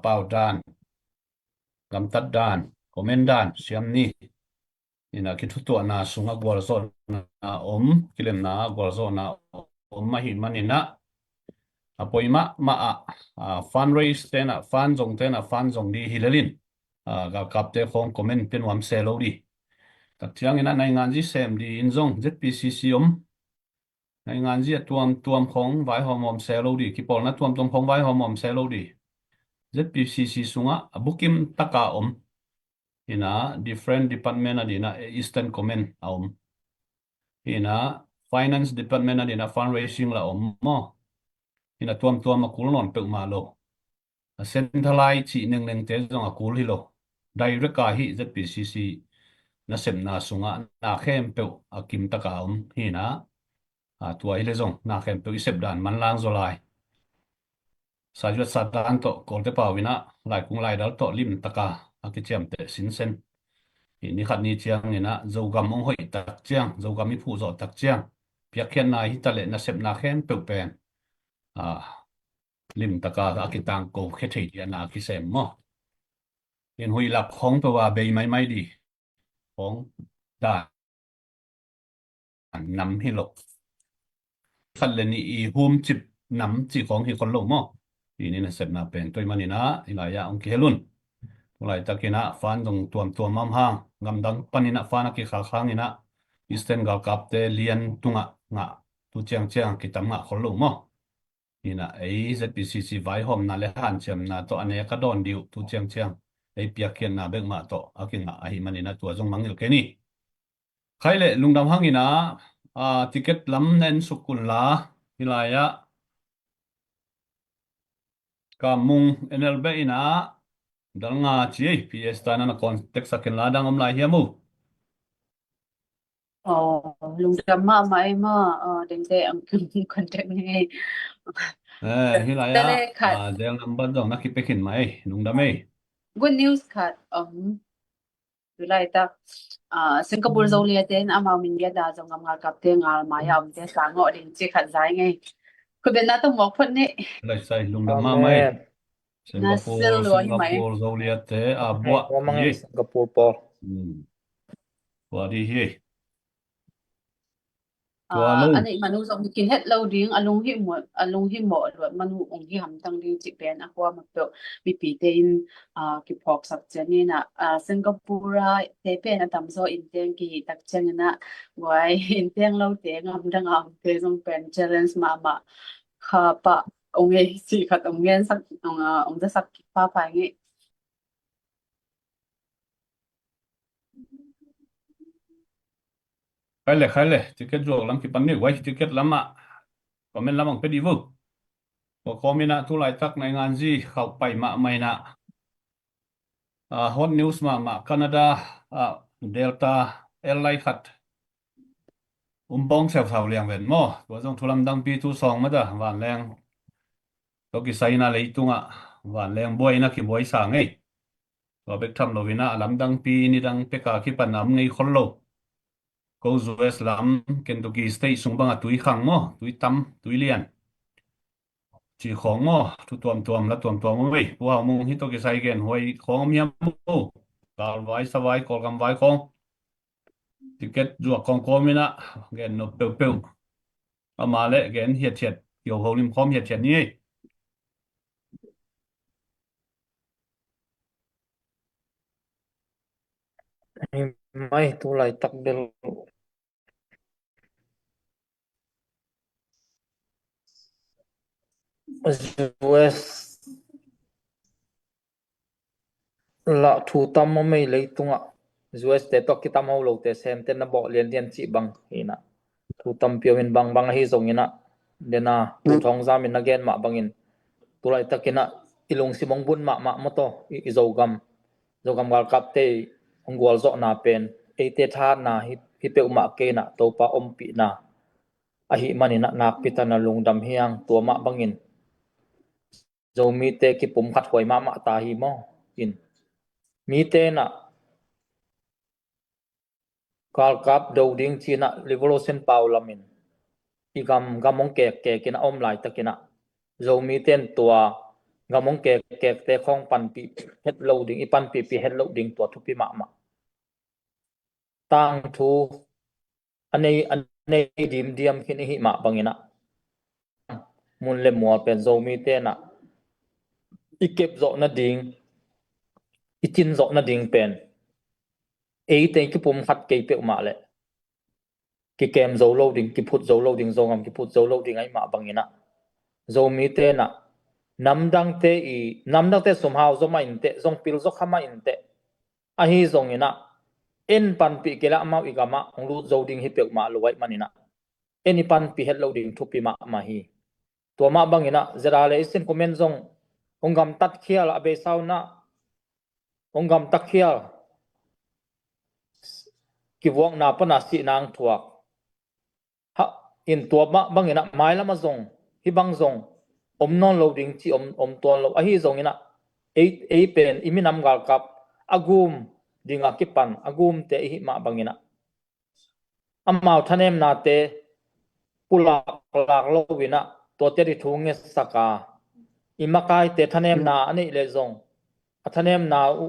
[SPEAKER 2] pau dan gam tat dan komen dan siam ni ina ki thu to na sunga gol zo na kilem na gol zo na ma hi manina apoima fundraise te na fan zong di hilalin gal kap te khong komen ten wam se lo di tak chiang ina nai ngan ji sem di in zong ZPCC nai ngan ji tuam khong vai hom se lo di ki pol na tuam khong vai hom se lo di ZPCC sunga bukim taka ina different department adina Eastern Comment ina finance department adina fundraising la mo ina tuam akul non pe ma lo centralized chi neng te zong akul hi lo direct ka hi ZPCC na sem na sunga na khem pe akim taka hi na tua hi le zong na khem pe isep dan man lang zolai sa jut sa dan to kol te pawina lai kung lai dal to lim taka akichiam te sin sen ni khat ni chiang ina zo gam ong hoi tak chiang zo gam mi phu zo tak chiang pia khian na hi tale na sep na khem pe pen lim taka akitang ko khe thei dia na ki sem mo in hui lap khong pe wa bei mai di khong da nam hi lo khat le ni i hum chip nam chi khong hi kon lo mo ini na sep na pen toy manina ila ya ong ki helun tulai takina fan dong tuam mam hang ngam dang panina fan ki khal khang ina isten gal kap te lian tunga nga tu chiang ki tam nga khol lo mo ina ei ZPCC vai hom na le han chem na to ane ka don diu tu chiang ei pia khian na bek ma to akinga ahi manina tu jong mangil ke ni khaile lungdam hangina ticket lam nen sukul la hilaya kamung NLB ina dal nga chi PS ta na context sakin la dang lai hiamu
[SPEAKER 4] lung dam ma mai ma deng te ang contact ni
[SPEAKER 2] hilaya
[SPEAKER 4] tele khat
[SPEAKER 2] del number dong na ki pekin mai lungdam ei
[SPEAKER 4] good news khat tu lai ta Singapore zo le ten ama min ya da zong ngam kap te ngal ma ya te sa ngo ding chi khat zai ngai ko ben na to mo phot ni
[SPEAKER 2] lai sai lungdam ma mai
[SPEAKER 4] na sil lo hi mai
[SPEAKER 2] Singapore zoliat te bua
[SPEAKER 3] Wamang
[SPEAKER 2] ye
[SPEAKER 3] Singapore po.
[SPEAKER 2] Wa di hi tua lo
[SPEAKER 4] anh ấy manu zong kin het lo ding alung hi mo lo manu ong hi ham tang ding chi pen a kwa ma to mi pi te in ki phok sak chen ni na Singapore te pen a tam zo in teng ki tak chen na wai in teng lo te ngam dang am te zong pen challenge ma kha pa ong ei si khat ong ngen sak ong da sak pa pa ngi
[SPEAKER 2] khai le ticket zo lam ki pan ni wai ticket lama comment lamang pe di vu ko komina tu lai tak nai ngan ji khau pai ma mai na hot news ma Canada Delta airline khat bong sel thau liang ven mo ko jong thulam dang pi tu song ma da wan leng to ki sai na lei tunga wan leng boy na ki boy sa ngei to bek tham lovina alam dang pi ni dang pe ka ki panam ngei khol lo ko US lam Kentucky state sung banga tui khang mo tui tam tui lian chỉของอ๋อทุตัวมละตัวมึงเว้ยว่ามึงฮิตโตกิไซเกนหวยของมียมูกาลไว้สบายกอลกำไว้ของติเก็ตจวกของโคมินะเกนนบเปียวเอามาเลยเกนเฮียดเฉียดเกี่ยวโฮลิมพร้อมเฮียดเฉียดนี่
[SPEAKER 3] mai tu lai tak bel US la thu tam ma mai lei tunga US te to kitam ho lo te sem te na bo lian chi bang ina thu tam pio in bang hi zong ina dena thu thong zam in again ma bangin tu lai takina ilung simong bun ma mo to I zogam gal kap te ongwal zo na pen e te tha na hi pe ma ke na to pa om pi na a hi manina nak pitana lungdam hiang to ma bangin zo mi te ki pum khat hoi ma ta hi mo in mi te na kal kap do ding china revolution paulamin igam gamong ke kina om lai takina zo mi ten tua gamong ke te khong pan pi het loading ipan pi het loading tua thu pi ma tang thu anei dim diam khin hi ma bangina mun le mo pen zo mi te na ikep zo na ding itin zo na ding pen e te ki pum khat ke pe ma le ki kem zo loading ki phut zo loading zo ngam ki phut zo loading ai ma bangina zo mi te na namdang te som hau zo ma in te zong pil zo khama in te a hi zong ina en pan pi kela ma igama onglu zo ding hi pe ma lo wai manina eni pan pi het loading thu pi ma hi to ma bangina zera le isin comment zong ongam tat khial abe sauna ongam tak khial ki wong na pana si nang thuak ha in to ma bangina mai lama zong hi bang zong om non loading chi om ton lo a hi zong ina e pen iminam gal kap agum dinga kipan agum te hi ma bangina amau thanem na te pulak lak lo wina to te ri thunge saka imakai te thanem na ani le zong athanem na u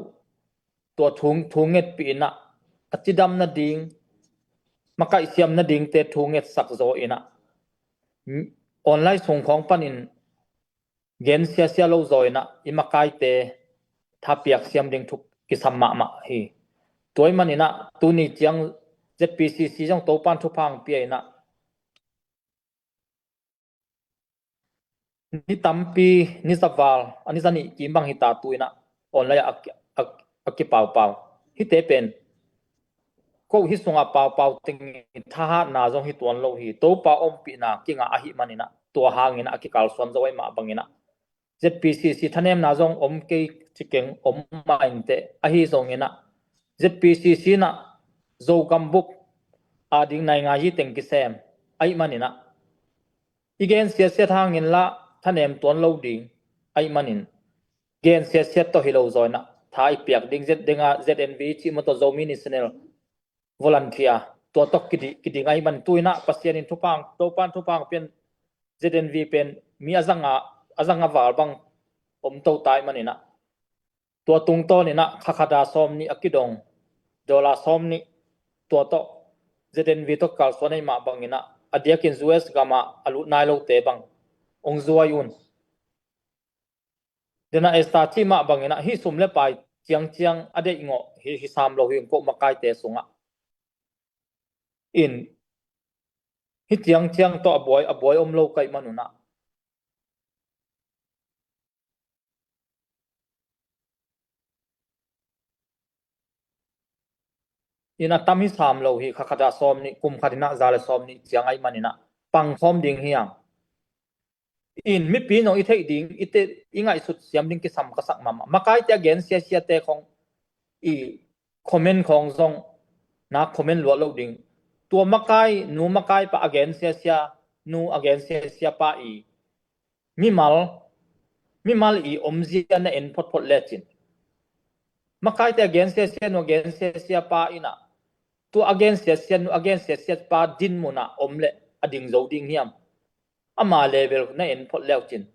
[SPEAKER 3] to thunget pi na achidam na ding makai siam na ding te thunget sak zo ina online song khong panin gen sia lo zo ina imakai te thapiak siam ding thuk kisam ma hi toy manina tuni chiang ZPCC jong to pan thu phang pi ina ni tampi ni saval ani zani ki bang hi ta tuina online aki pau hi te pen ko hi sunga pau ting tha na jong hi tuan lo hi to pa om pi na kinga a hi manina to hangina aki kal son zawai ma bangina ZPCC thanem na jong om ke chikeng om main te a hi zong ina ZPCC na zo kambuk ading nai nga hi teng ki sem ai manina igen sia thangin la thanem ton lo ding ai manin gen sia to hilo zoina thai piak ding denga ZNV chi mo to zomi national volunteer to tok kidi ngai man tuina pasien in thupang to pan thupang pen ZNV pen mi azanga wal bang om to tai manina to tung to ni na khakhada som ni akidong dola som ni to ZNV to kal sonai ma bangina adiakin US gama alu nai lo te bang ong zuayun dena esta chi ma bangina hi sumle pai chiang ade ngo hi sam lo hi ko makai te sunga in hi chiang to aboy om lo kai manuna ina tami sam lo hi khakhada som ni kum khadina zale som ni chiang ai manina pang khom ding hiang in mi pi no i thei ding ite ingai sut siam ding ki sam ka sak mama makai te again sia te khong i comment khong zong na comment lo lo ding tua makai nu makai pa again sia nu again sia pa i mi mal i omzia na en pot lechin makai te again sia nu again sia pa ina tu again sia nu again sia pa din muna omle ading zo ding hiam ama level na en pot lechin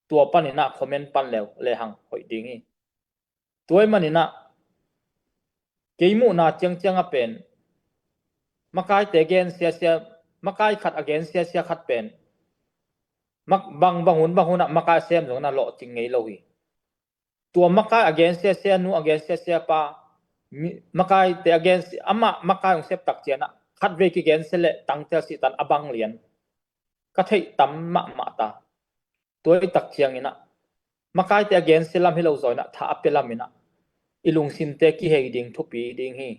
[SPEAKER 3] tua panina comment pan le hang hoi dingi tuai manina keimu na chang a pen makai te gen sia makai khat again sia khat pen mak bang hun makai sem jong na lo ching ngei lo hi tua makai again sia nu again sia pa makai te again ama makai ong sep tak chiana khat ve ki gen sele tang tel si tan abang lian ka thei tam ma ta tuai tak chiang ina makai te again selam hilo zoina tha apelamina ilung sim te ki hei ding thupi ding hi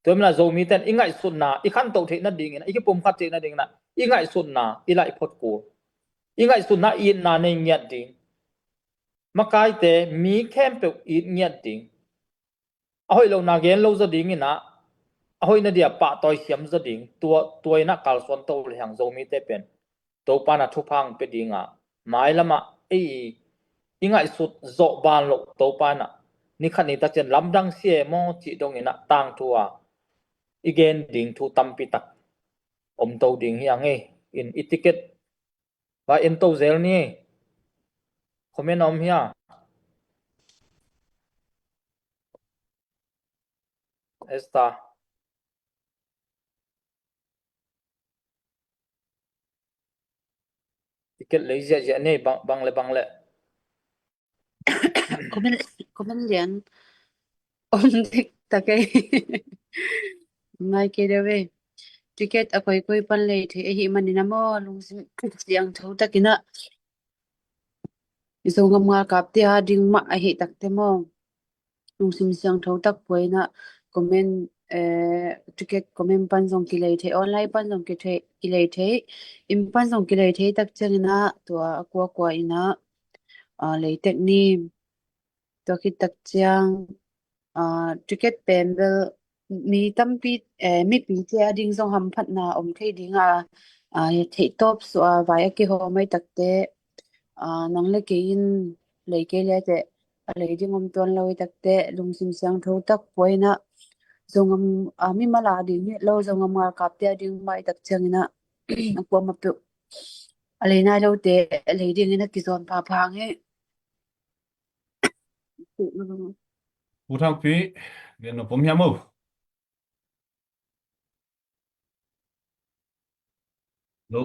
[SPEAKER 3] toim na zo mi ten ingai sun na i khan to the na ding na i ki pum khat te na ding na ingai sun na i lai phot ko ingai sun na i na nei ngiat ding makai te mi khem pe i ngiat ding ahoi lo na gen lo za ding ina ahoi na dia pa toy siam za ding tuai na kal son to le hang zo mi te pen to pa na thu phang pe dinga mai lama ei ingai sut zo ban lo to pa na ni khan ni ta chen lam dang sie mo chi dong ina tang thua igen ding thu tampi tak om to ding hiang e in etiquette và in to zel ni comment om hia esta etiquette lấy ja ne bang le
[SPEAKER 4] comment lian on dik takai ngai ke dewe ticket akoi koi pan le the hi manina mo lungsim siang tho takina izongam nga kap te ha ding ma a hi takte mo lungsim siang tho tak poina comment ticket comment pan jong ki le the online pan jong ki le the im pan jong ki le the tak changina to kwa ina le tek ni to ki tak chiang ticket pen bel mi tampi mi pi che ading jong ham phat na om thei dinga thei top so vai ki ho mai takte nang le ke in le ke le te le ding om ton loi takte lungsim sang tho tak poina zongam mi mala ding ni lo zongam ma kap te ding mai tak changina ko ma pe ale na lo te le ding ina ki zon pa phang he
[SPEAKER 2] u thang pi gen no pom hiam mo lo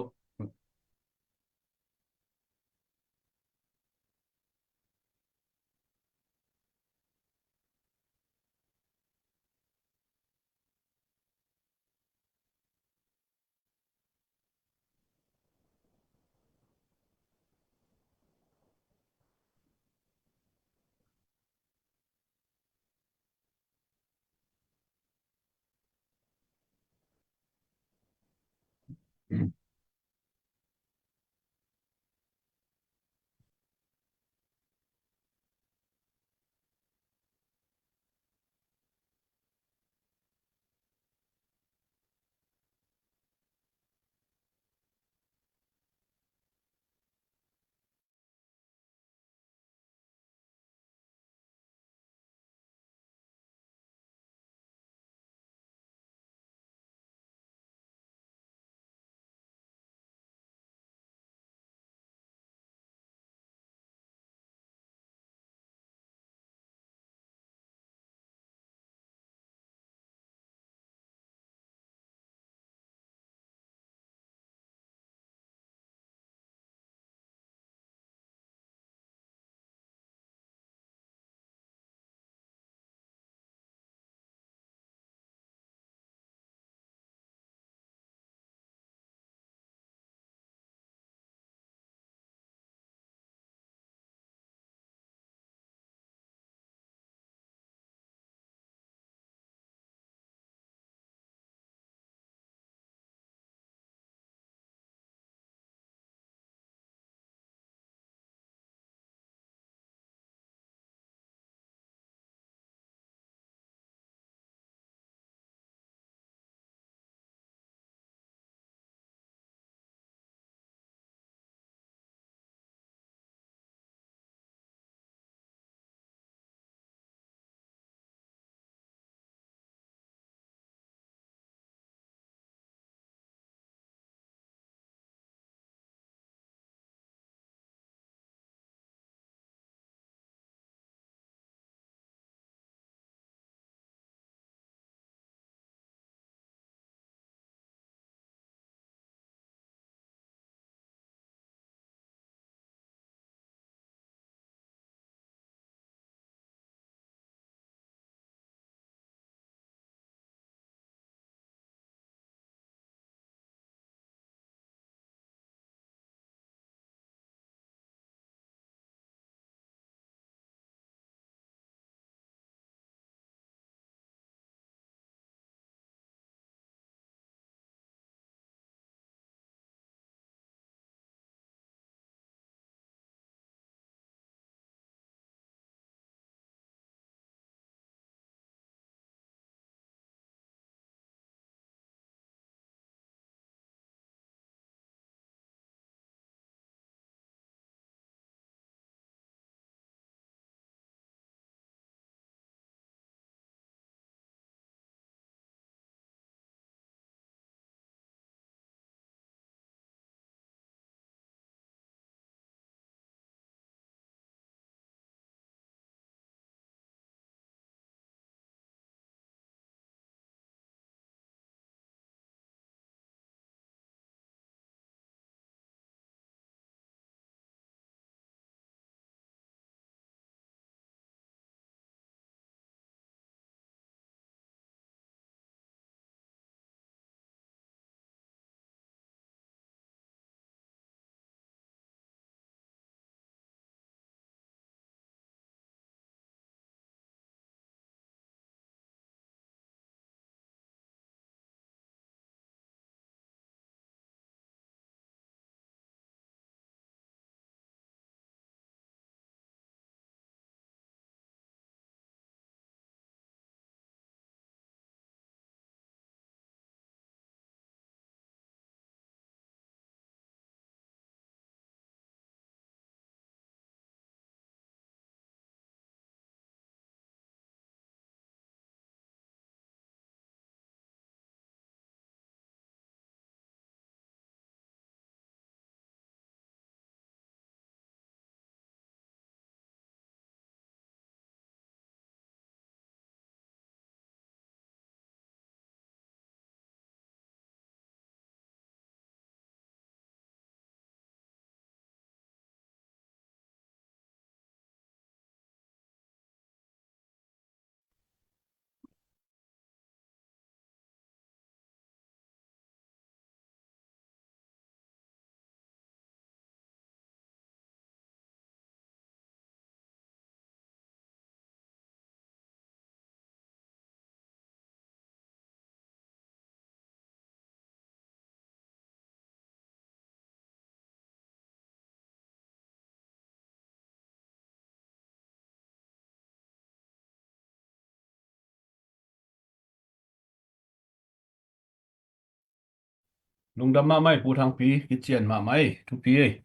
[SPEAKER 2] lung đâm mà mày pu thang pi cái chuyện mà mày thu pi ấy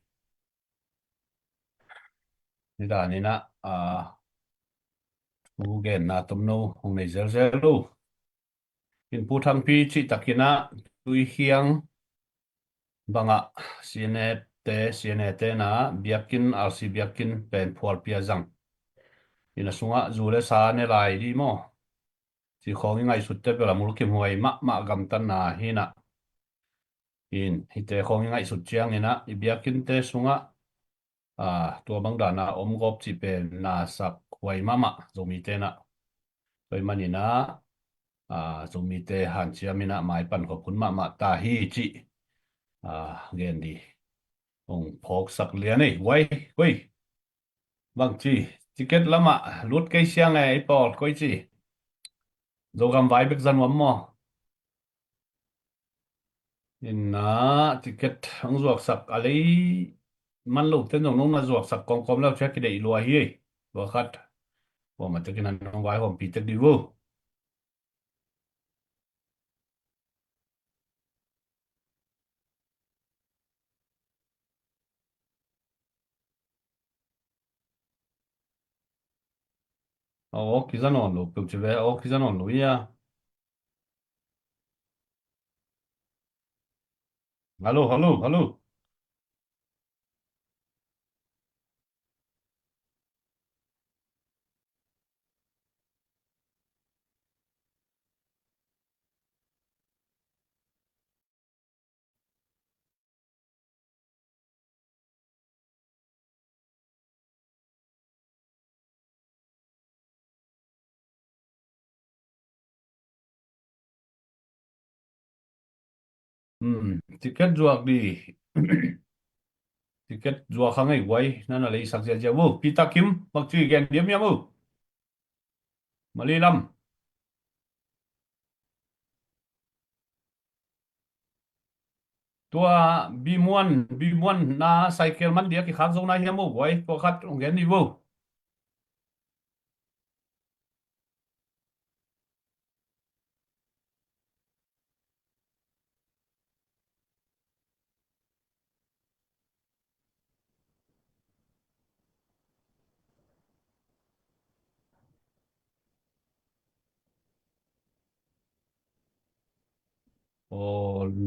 [SPEAKER 2] นี่ด่านี่นะกูเกณฑ์นะตุ้มโนหงในเซลเซลูกินpu thang pi chi takina tui hiang banga siene te na biakin alsi biakin pen phual pia zang ina sunga zule sa ne lai di mo chỉ khó ngai sut te pela mul kim huai ma gam tan na hi na in hi te khó ngai sut chiang ina i biakin te sunga tua bang dana om gop chi pen na sak huai mama zomi te na toy manina zomi te han chiamina mai pan ko kun mama ta hi chi gen di ong phok sak lian ei wai koi bang chi ticket lama lut kai siang ai pol koi chi zo gam vai bek zan wam mo in ticket ang zuak sak alei man lo ten nong na zuak sak kong kom lao check dei lua hi lua khat wa ma tekin an nong vai hom pi tek di wo kizan on lo pe cheve kizan on lo ya hallo ticket zuak di ticket zuak khang ai wai na na lei sak ja wo pita kim bak chi gen diam ya wo mali lam tua bi muan na cycle man dia ki khang zo na hiam wo wai to khat ong gen ni wo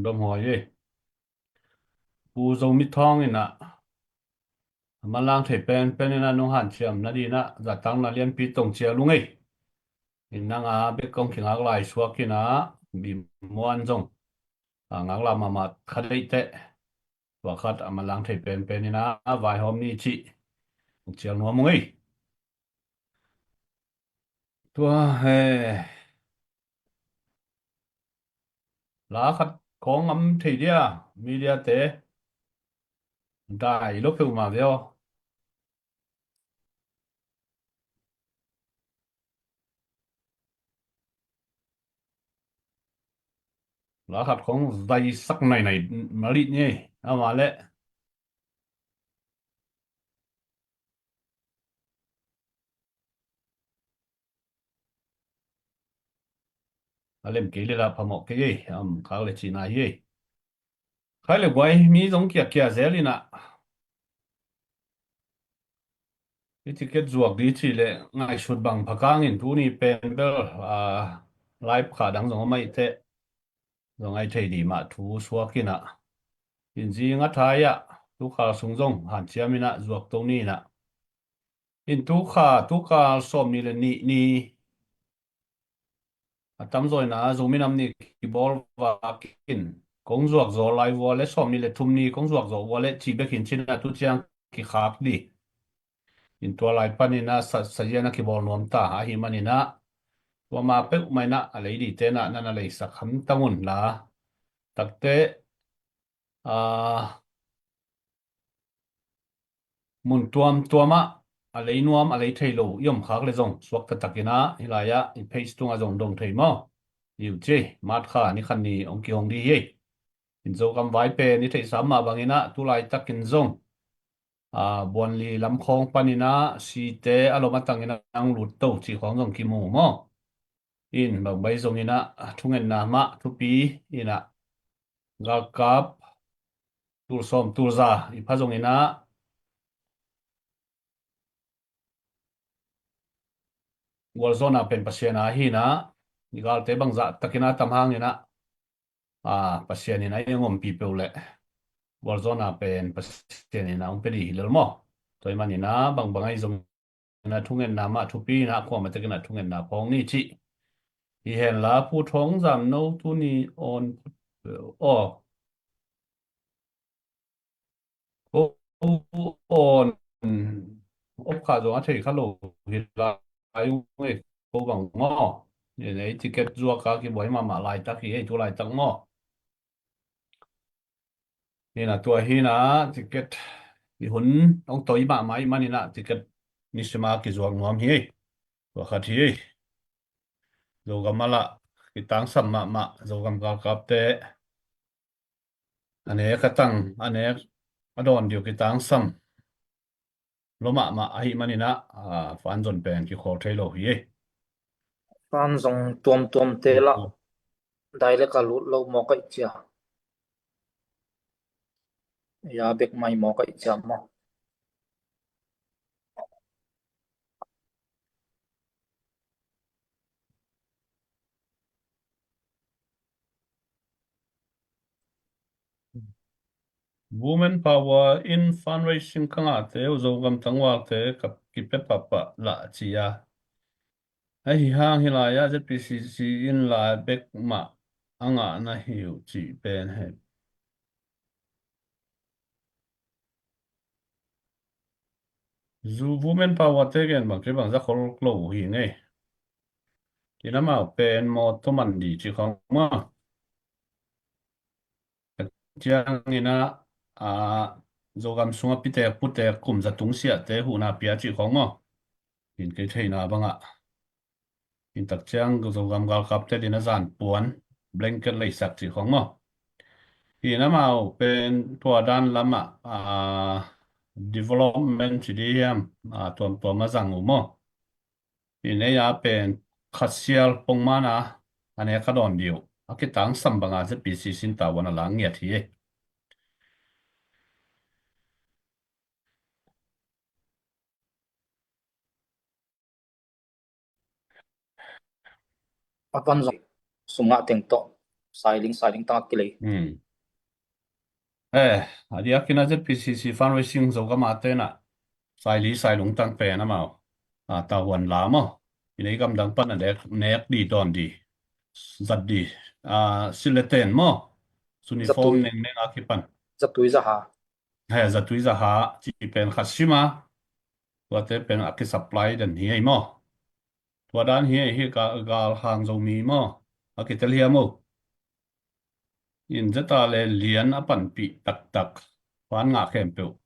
[SPEAKER 2] dom ho ye pu zo mi thong ina ma lang thei pen ina nong han chiam na di na za tang na lian pi tong chia lu ngei in na nga be kong ki ngak lai suak ki na bi muan zong ngak la ma khadai te wa khat ama lang thei pen ina vai hom ni chi chiang no mo ngei tua he lá khát có ngắm thì đi media tế đại lúc hiểu mà theo lá khát có dây sắc này mà lịn nhỉ mà lẽ lên kỹ là phải một cái gì khá là chỉ này gì khá là quay mi giống kia kia dễ đi nè cái ticket ruột đi chỉ lệ ngay suốt bằng phá cang in tu ni pen bel live khả năng giống mấy thế giống ai thấy đi mà thu xóa kia nè in gì ngắt thái tu khá sung rong hàn chia mi nè ruột tông ni nè in tu khá xóm ni là ni tắm rồi na dùng mình làm ni cái ball và kin công ruột rồi lại vô lệ xóm ni lệ thum ni công ruột rồi vô lệ chỉ biết hình trên là tu chiang cái khác đi in tua lại panina sa na cái ball nuam ta hi manina tua ma pe mai na lấy đi tên na na lấy sắc khăm tangun là đặc tế mun tuama lấy nuam lấy thay lo yom khác le zong suak ta takina hilaya in paste tung a zong dong thei mo yu che mat kha ni khan ni ong ki ong di ye in zo kam vai pe ni thei sam ma bangina tu lai takin zong buan li lam khong panina si te aloma tangina ang lut to chi khong zong ki mo mo in bang bai zong ina thungen na ma thu pi ina gal kap tur som tur za i phazong ina wal zona pen pasiana hi na gal te bang za takina tam hang ina pasian ina ngom pi peule wal zona pen pasian ina pe di hilal mo toy manina bang bangai zong na thungen na ma thu pi na ko ma te na thungen na pong ni chi hi hen la pu thong zam no tu ni on o o on ốp khá giống thế khá lâu thì là ai cũng cố gắng ngõ như này ticket rùa cả cái buổi mà lại ta khi ấy tôi lại tăng ngõ nên là tôi hi na ticket thì hun ông tôi mà máy mà nên là ticket ni xem cái rùa ngõ hi và khát hi rồi cái mà là cái tăng sắm mà rồi cái gặp gặp thế anh ấy cái tăng anh ấy ở đòn điều cái tăng sắm lo mà ai mà nên là phán dọn bèn cái khó thấy lo hi
[SPEAKER 3] fan zong tuam te la dai le ka lut lo mo kai chia ya bek mai mo kai chia mo
[SPEAKER 2] Women power in fundraising kanga te uzo gam tangwa te kap kipe papa la chia ai hang hilaya ZPCC in la bek ma anga na hiu chi pen he zu women power te gen bang ke bang za khol klo hi nge kina ma pen mo to man di chi khong ma chiang ina a zo gam sunga pite pute kum za tung sia te hu na pia chi khong mo in ke theina banga in tak chiang zo gam gal kap te din a zan puan blanket lei sak chi khong mo thì nó màu bên tua đan lắm development chỉ đi tuần tuần mà rằng ngủ mò thì này bên khát siêu bông mà anh ấy khát đòn điều cái tăng sắm bằng rất bị xin tàu vào là nghe thì
[SPEAKER 3] avan zong sunga teng to sailing ta ki le
[SPEAKER 2] đi cái nào rất bị fundraising rồi cái mà tên sai lúng tăng bè nó màu tàu hoàn lá mò thì này cầm đằng pan là nét đi đòn đi giật đi silaten mò uniform nên nên cái pan
[SPEAKER 3] zatui za ha
[SPEAKER 2] hay giật túi ra hạ chỉ bên khát xí mà và thế bên cái supply đến hi mò và đan hi cả hàng dầu mì mò cái tel hiam mò in rất là liền pan pi tak phán ngã khem piu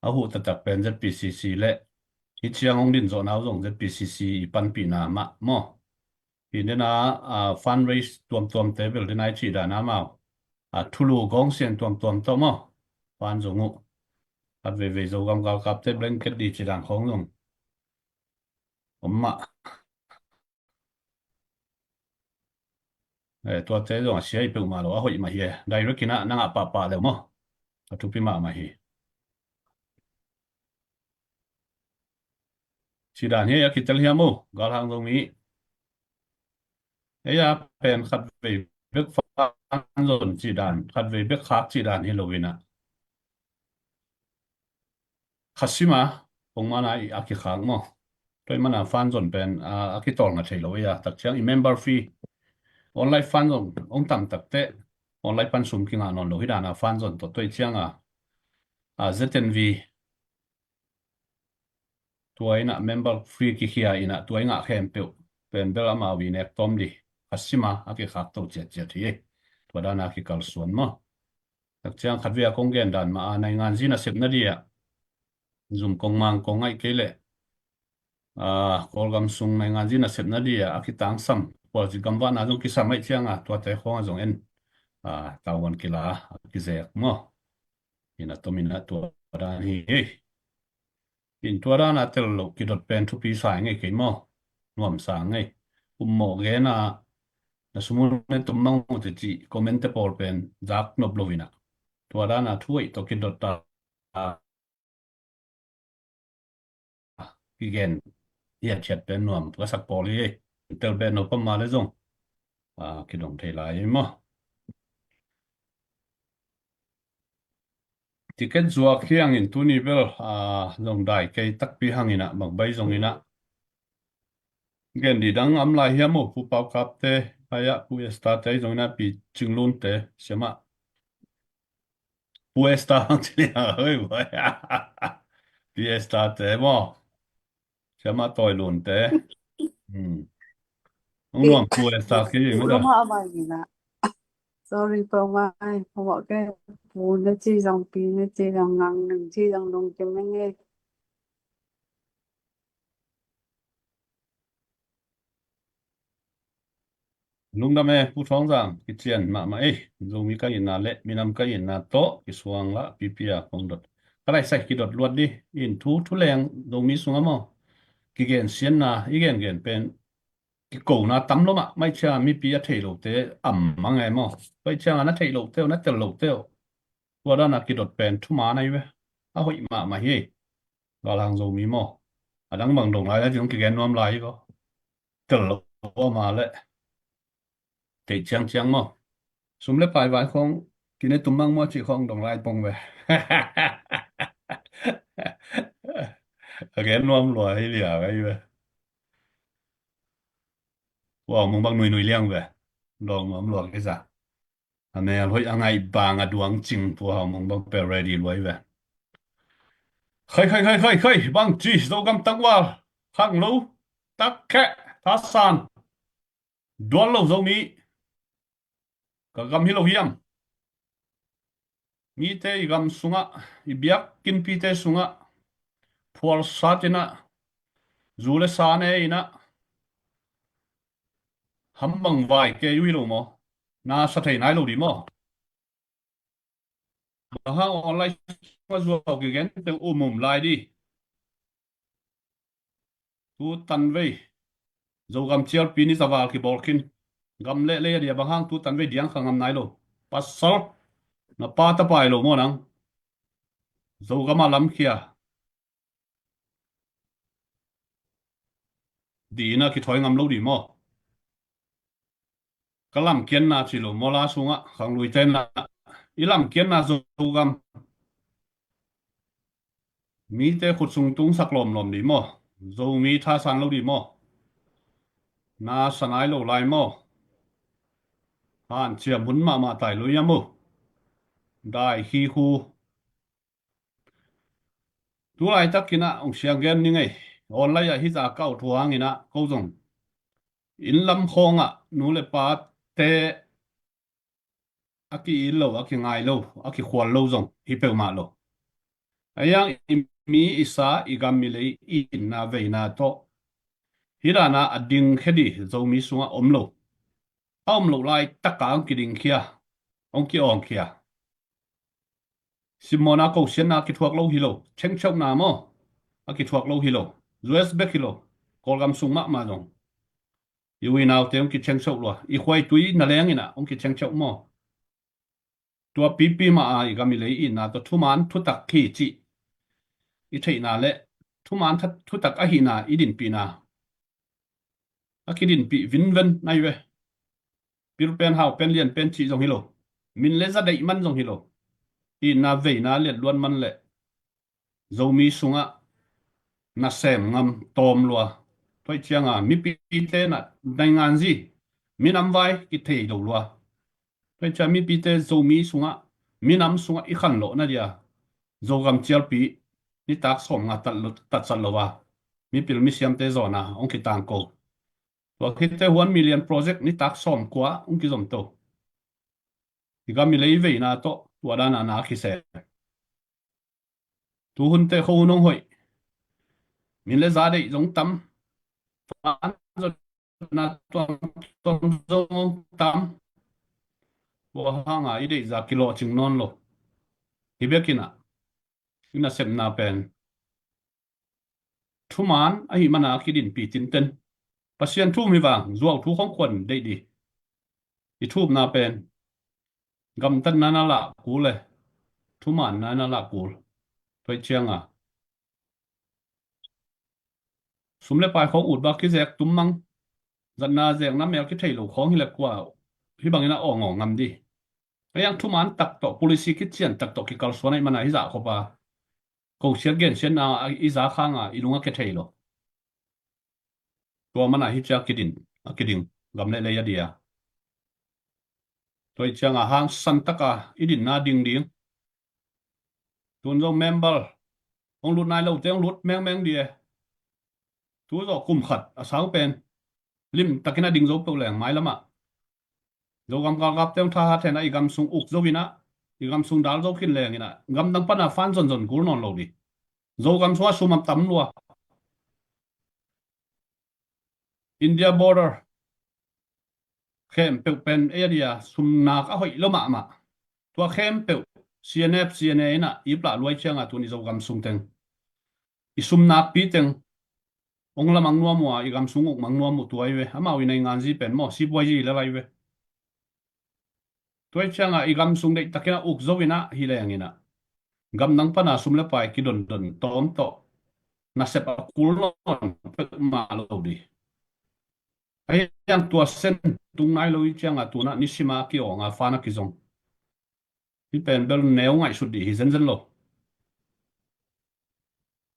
[SPEAKER 2] hụ tak bên ZPCC lệ khi chiang ông din zo nào zong ZPCC pan pi na ma mò thì nên fundraise tuam tế bel đến ai chỉ đã na mau thulu gong xiên tuam to mò phán zo ngụ về zo gam gal kap te blanket đi chỉ đang khong zong mà tua te zong xia ipu ma lo hoi ma hi direct kina na pa le mo tu pi ma hi chỉ đàn hi ki tel hiam mo gal hang dong mi pen khát về biết phán dồn chỉ đàn khát về biết khác chỉ đàn hi lo wina khasima ong mana ki khang mo toi mana fan zon pen ki tol nga thelo ya tak chiang i member fee online fan zon ong tam tak te online pan sum ki nga non lo hi dana fan zon to toi chiang ZNV tuai na member free ki khia ina tuai nga khem pe pen bela ma wi nek tom di khasima ki khak to chet hi to dana ki kal suan mo tak chiang khat via kong gen dan ma nai ngan zina sep na dia zoom kong mang kong ai kele kolgam sung nai ngan zina sep na dia akitang sam pol ji gamba na jong ki samai chianga to te khong jong en tawan kila ki zek mo ina tomina to ran hi in to ran atel lo ki dot pen thu pi sai ngai ke mo nuam sa ngai mo ge na na sumun ne tum mang mo te chi comment te por pen jak nop lovina tua da na thui to kin dot ta igen ya chat pen nuam ka sak por li tel ben no pam ma le zong ki dong thei lai mo ticket zuak hiang in tu ni bel zong dai ke tak pi hangina bang bai zong ina gen di dang am lai hiam mo pu pau kap te aya pu esta te zong na pi chung lun te sema pu esta hang chi ya ơi vậy pi esta te mo sema toi lun te ông nuông pu esta cái gì nữa
[SPEAKER 4] Roma amai gina. Sorry pa mai, hawa ke pu na chi jang pi na chi jang ngang nang chi jang dong kem nge.
[SPEAKER 2] lung đam e pu thong rằng cái chuyện mà ấy dùng mi cái na lệ mi nam cái na to cái suang la pi pi à phong đột cái này sai cái đột luật đi in thu thu leng dùng mi sung amo cái gen xiên na ý gen pen cái cổ na tắm lắm ạ mấy cha mi pi à thấy lộ thế ẩm mà ngày mà mấy cha nó thấy lộ theo nótel lộ theo qua đó là cái đột pen thu má này vậy à hội mà hi gọi là hàng dùng mi mò à đang bằng đồng lại là chúng cái gen nuông lại có tel lộ mà lệ để chang chang mà sum le pai vai không ki ne tum mang mo chi không dong lai pong về again nuông lùa hay lìa cái về wow mong bang nuôi nuôi liang về dong mong lùa cái gì anh này lối anh ai bang à duang ching pu hao mong bang pe ready lối về khai khai khai khai khai bang chi do gam tang wa khang lâu tắc kẹ thá san đoán lâu dâu mi cả gam hi lâu hiam mi te gam sunga ibiak kin pi te sunga phual satina zule sane ina hầm bằng vài cái uy lộ mò na sa thầy nái lộ đi mò mà ha online mà dù cái gen từ lại đi tu tan vei zo gam chiar pini sa vào cái bolkin gam lệ lệ đi bằng hang tu tan vei diang khang ngam nái lộ pasal na pa ta pai lộ mò nang zo gama lam kia đi na cái thoi ngam lộ đi mò cái làm kiến na chỉ lộ mò la sunga khang lui tên na ilam kiến na zo gam mi te khut sung tung sak lom lom đi mò zo mi tha san lo đi mò na sanai lo lai mò han chiam hun ma tai lo yam mo dai hi khu tu lai tak kina ong siang gen ni ngai on lai ya hi za kau thuang ina ko zong in lam khong a nu le pa te aki lo aki ngai lo aki khwal lo zong hi pe ma lo ayang mi isa igam mi le in na ve na to hirana ading khedi zo mi sunga om lo lai taka ang kiding kia ông kia ong kia simona ko sian na ki thuak lo hi lo cheng chok na mo a ki thuak lo hi lo us back hi lo kol gam sung ma jong yui naw te ông ki cheng chok lo i khwai tui na leng ina ông ki cheng chok mo tua pp ma a i gam le i na to thu man thu tak khi chi i thei na le thu man thu tak a hi na i din pi na a ki din pi vin ven nai we pil pen hao pen lien pen chi jong hi lo min le za dei man jong hi lo i na ve na le luan man le zomi sunga na sem ngam tom lua thoi chianga mi pi te na dai ngan ji mi nam vai ki thei do lua thoi cha mi pi te zomi sunga mi nam sunga i khan lo na dia zogam chial pi ni tak som nga tat sal lo wa mi pil mi siam te zona ong ki tang ko wa ki te 1 million project ni tak som kwa ong ki zom to ki ga mi lei ve na to wa da na ki se tu hun te khâu nông hội mình lấy giá định giống tắm phán rồi là toàn toàn giống tắm bộ hàng ấy để giá kilo chừng non lo thì biết kỹ nào nhưng là xem nào bền thu mán ấy mà nào khi định bị tin tên pasien thu mi vàng dù thu không quần đây đi i thup na pen gam tan na na la kule thuman na na la kul toi chiang à sum le pai khong ut ba ki zek tum mang zan na zek na mel ki thei lo khong hi le kwa hi bang ina ong ong ngam di yang thuman tak to policy ki chian tak to ki kal suan ai mana hi za kho pa ko sia gen sen na i za khang a ilunga ke thei lo to mana hi cha kidin gam le le ya dia toi chiang a hang san taka idin na ding ding tun zo member ông lụt này lâu tiếng lụt meng meng đi tú rồi cùng khật ở sáu bên lim ta cái na đinh dấu tàu lẻng máy lắm ạ dấu gam gam gam tiếng tha thế này gam sung uk dấu vina gam sung đal dấu kinh lẻng ina gam đăng pan à phan dần dần cú non lâu đi dấu gam xóa sum am tắm luôn India border khem pe pen area sum na ka hoi lo mà tua khem pe CNF CNA na ipla luai chang à tu ni dấu gam sung teng isum na pi teng ông là mang nuông mua, igam sung ông mang nuông một tuổi về, ama vì này ngàn gì bền mò, si bùi gì là lại về. Tuổi chăng à igam sung đấy, ta kia uk zo na hi là yang ina. Gam nang pa na sum le pai ki don don tom to, na sep a kul non ma lo di. Ai yang tua sen tung nai lo chang à tu na nishima ki o nga fa na ki zong. Hi pen bel neo ngai sut di hi zen zen lo.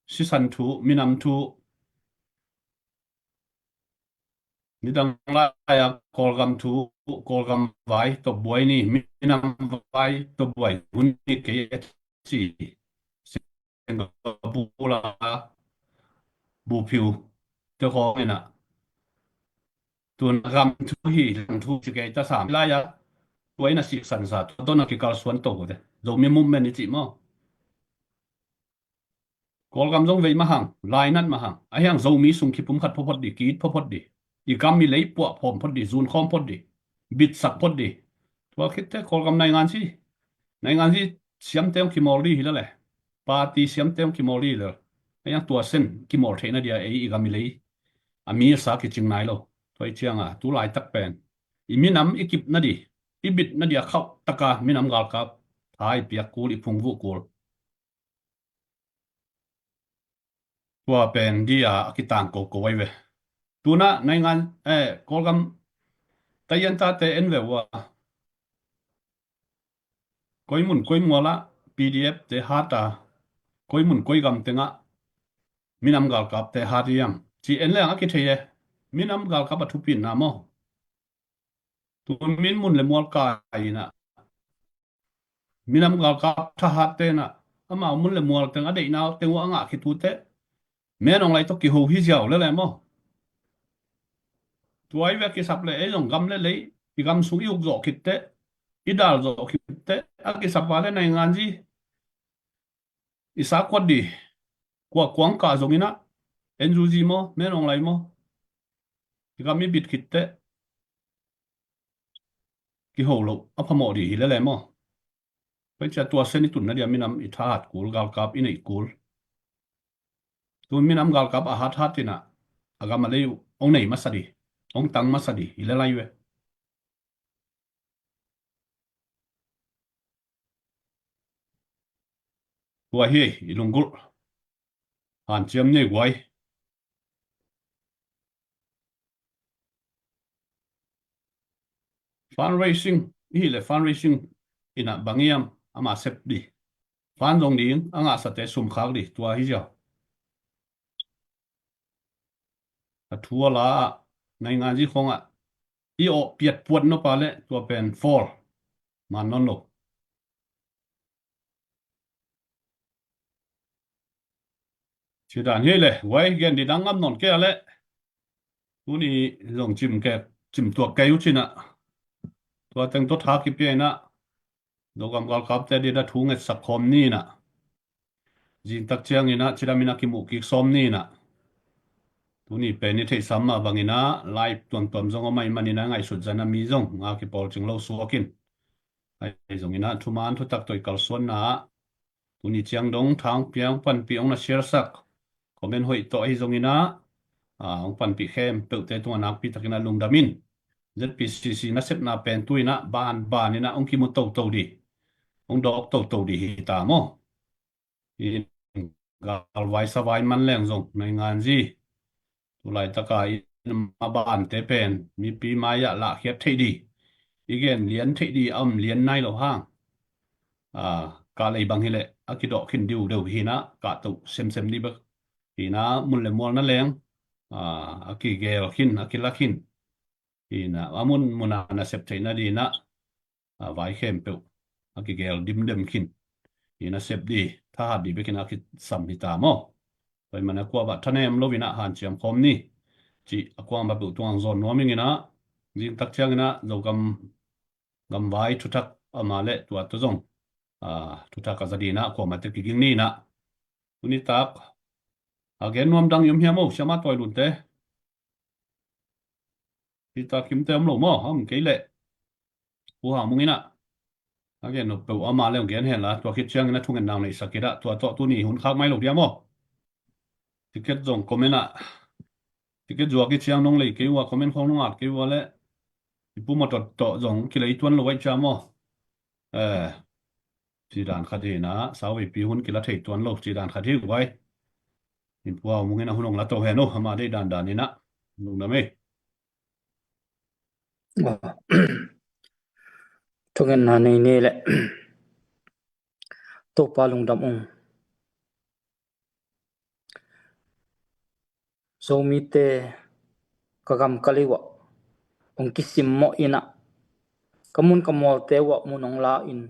[SPEAKER 2] Si san tu minam tu ni dang la ya kol gam vai to boy ni minam vai to boy hun ni ke chi sen bu la bu piu to ko ni na tun gam tu hi tu chi ke ta sam la ya boy na si san sa to na ki kal suan to de zo mi mum men ni chi mo kol gam zong vei ma hang lai nat ma hang a yang zo mi sung ki pum khat phot di ki phot di i gam mi lei po phom phot di zun khom phot di bit sak phot di tua khit te kol gam nai ngan si siam tem ki mol di hi la le party siam tem ki mol di le yang tua sen ki mol the na dia i gam mi lei a mi sa ki ching nai lo toi chiang a tu lai tak pen i mi nam i kip na di i bit na dia khau taka mi nam gal kap thai piak kul i phung vu kul tua pen dia ki tang ko wai ve tu na nai ngan kol gam tayan ta te en ve wa koi mua la PDF te hata koi mun koi gam tenga minam gal kap te hariam chi en le ang ki theye minam gal kap thu pin na mo tu min mun le mual ka ina minam gal kap tha hat te na ama mun le mual tenga de na te wa nga ki tu te me nong lai to ki ho hi jiao le mo tu ai ve ki sap le e long gam le i gam su yu zo kit te idal zo kit te a ki sap wa le nai ngan ji isa kwat di kwa kwang ka zong ina enju ji mo me nong lai mo ki mi bit kit te ki ho lo a pha mo di hi le mo pe cha tua sen ni tun na dia minam i tha hat kul gal kap in i kul tun minam gal kap a hat hat ina aga ma le ong nei ma sa di ong tang ma sa di hi le lai we tua hi i lungul han chiam nei guai fundraising hi le fundraising ina bangiam ama sep di fan dong ding anga sa te sum khak di tua hi ja a thua la nai nga ji khonga i o piat puat no pa le tua pen fall man non lo chi dan hi le wai gen di dang am non ke ale tu ni zong chim tua kai u china tua teng to tha ki pe na do gam gal kap te di da thu nge sak khom ni na jin tak chiang ina chiramina ki mu ki som ni na tu ni pe ni thei sam ma bangina live tuan tom zong mai manina ngai sut jana mi zong nga ki pol ching lo suakin ai zong ina thu man thu tak toi kal suan na tu ni chiang dong thang piang pan pi ong na share sak comment hoi to ai zong ina ong pan pi khem pe te tu anak pi takina lung damin ZPCC na sep na pen tuina ban ina ong ki mo to di ong dok to di hi ta mo in gal vai sa vai man leng zong nai ngan ji tu lai ta ka in ma ban te pen mi pi ma ya la khiat thei di igen lian thei di lian nai lo hang ka lei bang hi le akido khin diu deu hi na ka to sem di ba hi na mun le mol na leng aki gel khin akila khin hi na amun munana sep thei na di na vai khem pe aki gel dim khin hi na sep di tha di be kin aki sam hi ta mo pai mana kwa ba thanem lo vina han chiam khom ni chi akwang ba bu tuang zon no mi na jing tak chiang na zo gam vai thu thak ama le tua to zong thu thak ka zadina ko ma te ki ging ni na uni tak again nuam dang yum hiamo shama toy lun te ti ta kim te am lo mo ham ke le u ha mung ina again no pe ama le gen hen la tua khit chiang na thungen nang nei sakira tua to tu ni hun khak mai lo dia mo ticket zong komena ticket zuwa ki chiang nong le ke wa comment khong nong at ke wa le pu ma to zong ki le tuan lo wai cha mo chỉ đàn khát đi na sáu vị pi hun kila thei tuan lo chỉ đàn khát đi vậy in puao mung ina hunong la to he no hama de dan ina nung na me
[SPEAKER 3] thungen na nei ne le to pa lung dam ong so mi te kagam kaliwa ong kisim mo ina kamun kamol te wa munong la in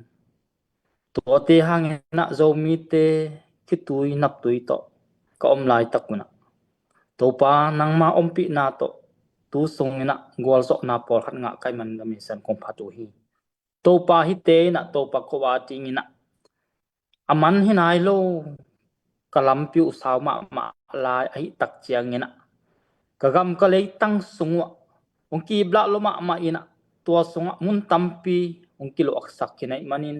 [SPEAKER 3] to te hang na zo mi te kitui nap tui to ka om lai takuna to pa nang ma om pi na to tu sung ina gol so na por khat nga kai man ga mi san kong phatu hi to pa hi te na to pa ko wa ting ina aman hi nai lo kalam piu saw ma lai ai tak chiang ina kagam ka lei tang sungwa ong ki bla lo ma ina tua sunga mun tampi ong kilo aksak kinai manin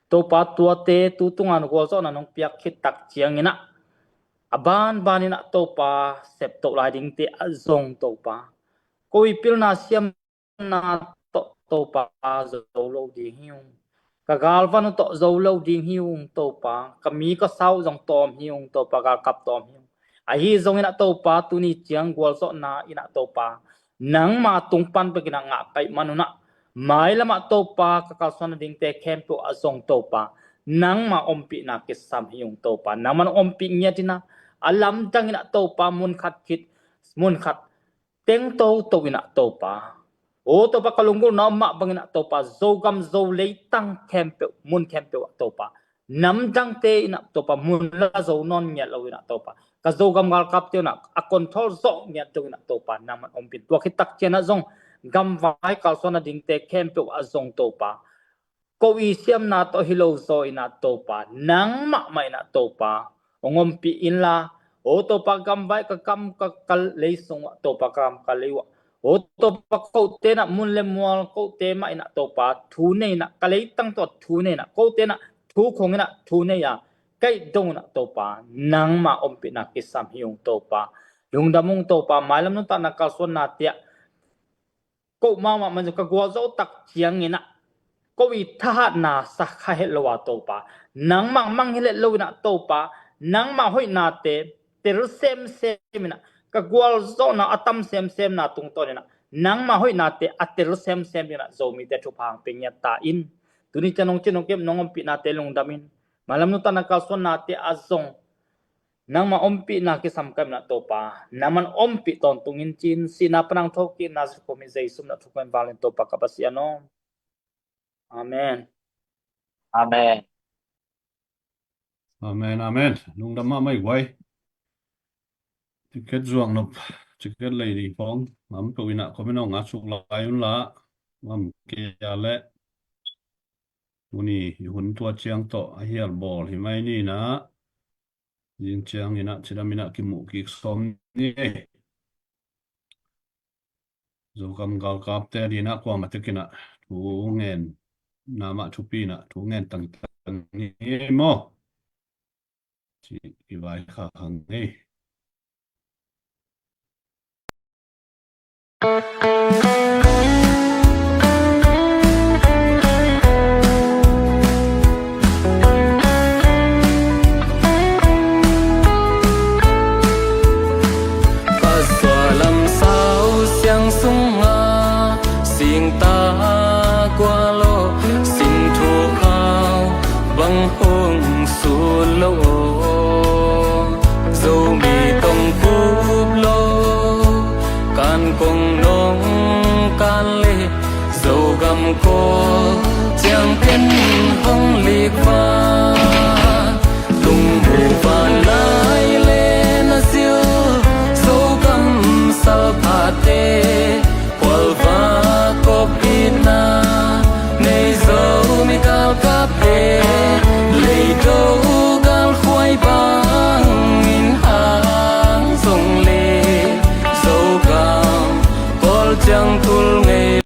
[SPEAKER 3] to pa tua te tu tungan gol so na nong piak khit tak chiang ina aban banina to pa sep to lai ding te azong to pa koi pil na siam na to pa zo lo ding hiung ka gal van to zo lo ding hiung to pa kami ka sau jong tom hiung to pa ga kap tom hiung a hi zong ina to pa tu ni chiang gol so na ina to pa nang ma tung pan pe kina nga pai manuna mai lama to pa ka kal son ding te kem to azong to pa nang ma ompi na ke sam hiung to pa nang man ompi nya tina alam tang ina to pa mun khat kit mun khat teng to ina to pa o to pa kalungul na ma bangina to pa zogam zo lei tang kempe mun kempe to pa nam dang te ina to pa mun la zo non nya lo ina to pa ka zogam gal kap te na a control zo nya to ina to pa nam om pin to khitak chena zong gam vai kal sona ding te kempe a zong to pa ko i siam na to hilo zo ina to pa nang ma mai na to pa ongom pi in la o to pa gam vai ka kam ka kal lei song to pa kam ka lewa o to pa ko te na mun le mual ko te ma ina to pa thu nei na ka lei tang to thu nei na ko te na thu khong na thu nei ya kai dong na to pa nang ma om pi na ki sam hiung to pa lung damung to pa malam nu ta na kal son na tia ko ma man ka gwa zo tak chiang ina ko wi tha na sa kha he lo wa to pa nang mang hele lo na to pa nang ma hoi na te ter sem na ka gwal zo na atam sem na tung to na nang ma hoi na te ater sem na zo mi te thu phang pe nya ta in tuni chanong kem nongom pi na te long damin malam nu ta na ka son na te azong nang ma ompi na ki sam kam na to pa naman ompi ton tungin chin sina panang thoki na ko mi jaisum na thukwen valen to pa kapasiano amen
[SPEAKER 5] Amen.
[SPEAKER 2] amen nung dama mai wai ticket zuang nop ticket lei di phong mam to ina komeno nga chuk lai un la mam ke ya le uni hun tua chiang to a hial bol hi mai ni na jing chiang ina chidamina ki mu ki som ni zo kam gal kap te di na kwa ma te kina tu ngen na ma thu pi na tu ngen tang ni mo chi ki vai kha hang ni
[SPEAKER 6] cô chẳng bên hông liệt pha tung mù và lái lên siêu dấu cầm sao phá tê qual va copina nei dấu mi gal cape lấy đâu gal khoai bang in hàng sông lê dấu cầm qual chẳng tul ngày